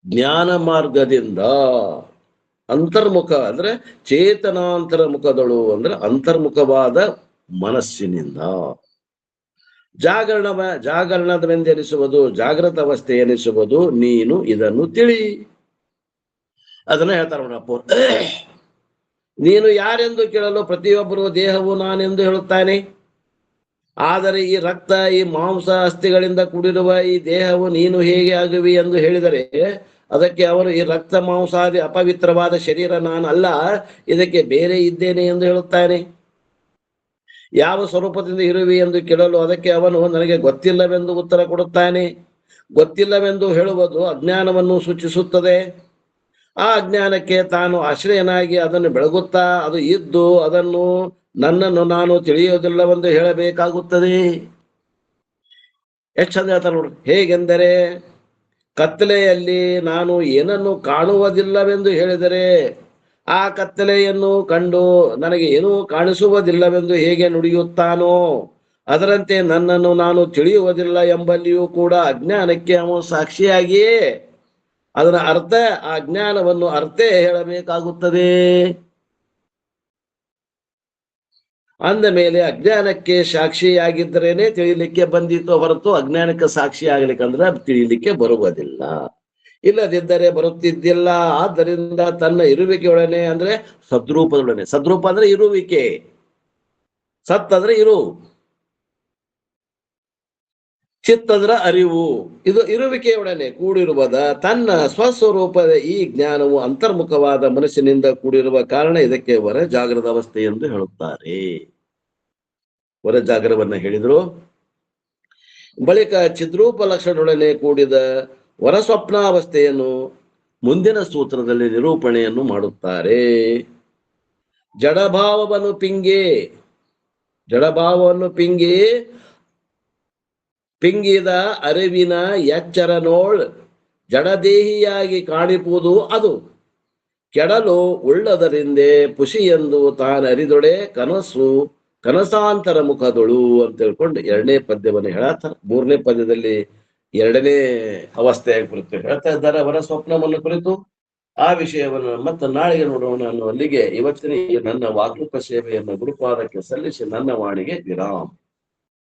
ಜ್ಞಾನ ಮಾರ್ಗದಿಂದ ಅಂತರ್ಮುಖ ಅಂದ್ರೆ ಚೇತನಾಂತರ ಮುಖದಳು ಅಂದ್ರೆ ಅಂತರ್ಮುಖವಾದ ಮನಸ್ಸಿನಿಂದ ಜಾಗರಣವೆಂದೆನಿಸುವುದು, ಜಾಗೃತ ಅವಸ್ಥೆ ಎನಿಸುವುದು ನೀನು ಇದನ್ನು ತಿಳಿ. ಅದನ್ನ ಹೇಳ್ತಾರ ನೋಡಪ್ಪ. ನೀನು ಯಾರೆಂದು ಕೇಳಲು ಪ್ರತಿಯೊಬ್ಬರು ದೇಹವು ನಾನೆಂದು ಹೇಳುತ್ತಾನೆ. ಆದರೆ ಈ ರಕ್ತ, ಈ ಮಾಂಸ, ಅಸ್ಥಿಗಳಿಂದ ಕೂಡಿರುವ ಈ ದೇಹವು ನೀನು ಹೇಗೆ ಆಗುವಿ ಎಂದು ಹೇಳಿದರೆ ಅದಕ್ಕೆ ಅವರು ಈ ರಕ್ತ ಮಾಂಸಾದಿ ಅಪವಿತ್ರವಾದ ಶರೀರ ನಾನು ಅಲ್ಲ, ಇದಕ್ಕೆ ಬೇರೆ ಇದ್ದೇನೆ ಎಂದು ಹೇಳುತ್ತಾನೆ. ಯಾವ ಸ್ವರೂಪದಿಂದ ಇರುವಿ ಎಂದು ಕೇಳಲು ಅದಕ್ಕೆ ಅವನು ನನಗೆ ಗೊತ್ತಿಲ್ಲವೆಂದು ಉತ್ತರ ಕೊಡುತ್ತಾನೆ. ಗೊತ್ತಿಲ್ಲವೆಂದು ಹೇಳುವುದು ಅಜ್ಞಾನವನ್ನು ಸೂಚಿಸುತ್ತದೆ. ಆ ಅಜ್ಞಾನಕ್ಕೆ ತಾನು ಆಶ್ರಯನಾಗಿ ಅದನ್ನು ಬೆಳಗುತ್ತಾ ಅದು ಇದ್ದು ಅದನ್ನು ನನ್ನನ್ನು ನಾನು ತಿಳಿಯುವುದಿಲ್ಲವೆಂದು ಹೇಳಬೇಕಾಗುತ್ತದೆ. ಎಷ್ಟು ಚಂದ ಹೇಳ್ತಾನೆ ನೋಡ್ರಿ. ಹೇಗೆಂದರೆ ಕತ್ತಲೆಯಲ್ಲಿ ನಾನು ಏನನ್ನು ಕಾಣುವುದಿಲ್ಲವೆಂದು ಹೇಳಿದರೆ ಆ ಕತ್ತಲೆಯನ್ನು ಕಂಡು ನನಗೆ ಏನೂ ಕಾಣಿಸುವುದಿಲ್ಲವೆಂದು ಹೇಗೆ ನುಡಿಯುತ್ತಾನೋ ಅದರಂತೆ ನನ್ನನ್ನು ನಾನು ತಿಳಿಯುವುದಿಲ್ಲ ಎಂಬಲ್ಲಿಯೂ ಕೂಡ ಅಜ್ಞಾನಕ್ಕೆ ಅವನು ಸಾಕ್ಷಿಯಾಗಿಯೇ ಅದರ ಅರ್ಥ, ಆ ಜ್ಞಾನವನ್ನು ಅರ್ಥ ಹೇಳಬೇಕಾಗುತ್ತದೆ. ಅಂದ ಮೇಲೆ ಅಜ್ಞಾನಕ್ಕೆ ಸಾಕ್ಷಿಯಾಗಿದ್ದರೇನೆ ತಿಳಿಲಿಕ್ಕೆ ಬಂದಿತ್ತು ಹೊರತು ಅಜ್ಞಾನಕ್ಕೆ ಸಾಕ್ಷಿ ಆಗ್ಲಿಕ್ಕಂದ್ರೆ ತಿಳಿಲಿಕ್ಕೆ ಬರುವುದಿಲ್ಲ. ಇಲ್ಲದಿದ್ದರೆ ಬರುತ್ತಿದ್ದಿಲ್ಲ. ಆದ್ದರಿಂದ ತನ್ನ ಇರುವಿಕೆಯೊಡನೆ ಅಂದ್ರೆ ಸದ್ರೂಪದೊಡನೆ, ಸದ್ರೂಪ ಅಂದ್ರೆ ಇರುವಿಕೆ, ಸತ್ ಅಂದ್ರೆ ಇರು, ಚಿತ್ತಂದ್ರ ಅರಿವು, ಇದು ಇರುವಿಕೆಯೊಡನೆ ಕೂಡಿರುವುದ ತನ್ನ ಸ್ವಸ್ವರೂಪದ ಈ ಜ್ಞಾನವು ಅಂತರ್ಮುಖವಾದ ಮನಸ್ಸಿನಿಂದ ಕೂಡಿರುವ ಕಾರಣ ಇದಕ್ಕೆ ಜಾಗೃತ ಅವಸ್ಥೆ ಎಂದು ಹೇಳುತ್ತಾರೆ. ವರಜಾಗರವನ್ನ ಹೇಳಿದ್ರು. ಬಳಿಕ ಚಿದ್ರೂಪ ಲಕ್ಷಣದೊಡನೆ ಕೂಡಿದ ವರಸ್ವಪ್ನಾವಸ್ಥೆಯನ್ನು ಮುಂದಿನ ಸೂತ್ರದಲ್ಲಿ ನಿರೂಪಣೆಯನ್ನು ಮಾಡುತ್ತಾರೆ. ಜಡಭಾವವನ್ನು ಪಿಂಗಿದ ಅರಿವಿನ ಎಚ್ಚರನೋಳ್ ಜಡದೇಹಿಯಾಗಿ ಕಾಣಿಪುವುದು ಅದು ಕೆಡಲು ಉಳ್ಳದರಿಂದೆ ಪುಷಿ ಎಂದು ತಾನರಿದೊಡೆ ಕನಸಾಂತರ ಮುಖದೊಳು ಅಂತ ಹೇಳ್ಕೊಂಡು 2ನೇ ಪದ್ಯವನ್ನು ಹೇಳತ್ತಾರೆ. 3ನೇ ಪದ್ಯದಲ್ಲಿ 2ನೇ ಅವಸ್ಥೆಯ ಕುರಿತು ಹೇಳ್ತಾ ಇದ್ದಾರೆ, ಅವರ ಸ್ವಪ್ನವನ್ನು ಕುರಿತು. ಆ ವಿಷಯವನ್ನು ಮತ್ತೆ ನಾಳೆಗೆ ನೋಡೋಣ ಅನ್ನೋ ಅಲ್ಲಿಗೆ ಇವತ್ತಿನ ನನ್ನ ವಾಕೃಪ ಸೇವೆಯನ್ನು ಗುರುಪಾದಕ್ಕೆ ಸಲ್ಲಿಸಿ ನನ್ನ ವಾಣಿಗೆ ವಿರಾಮ.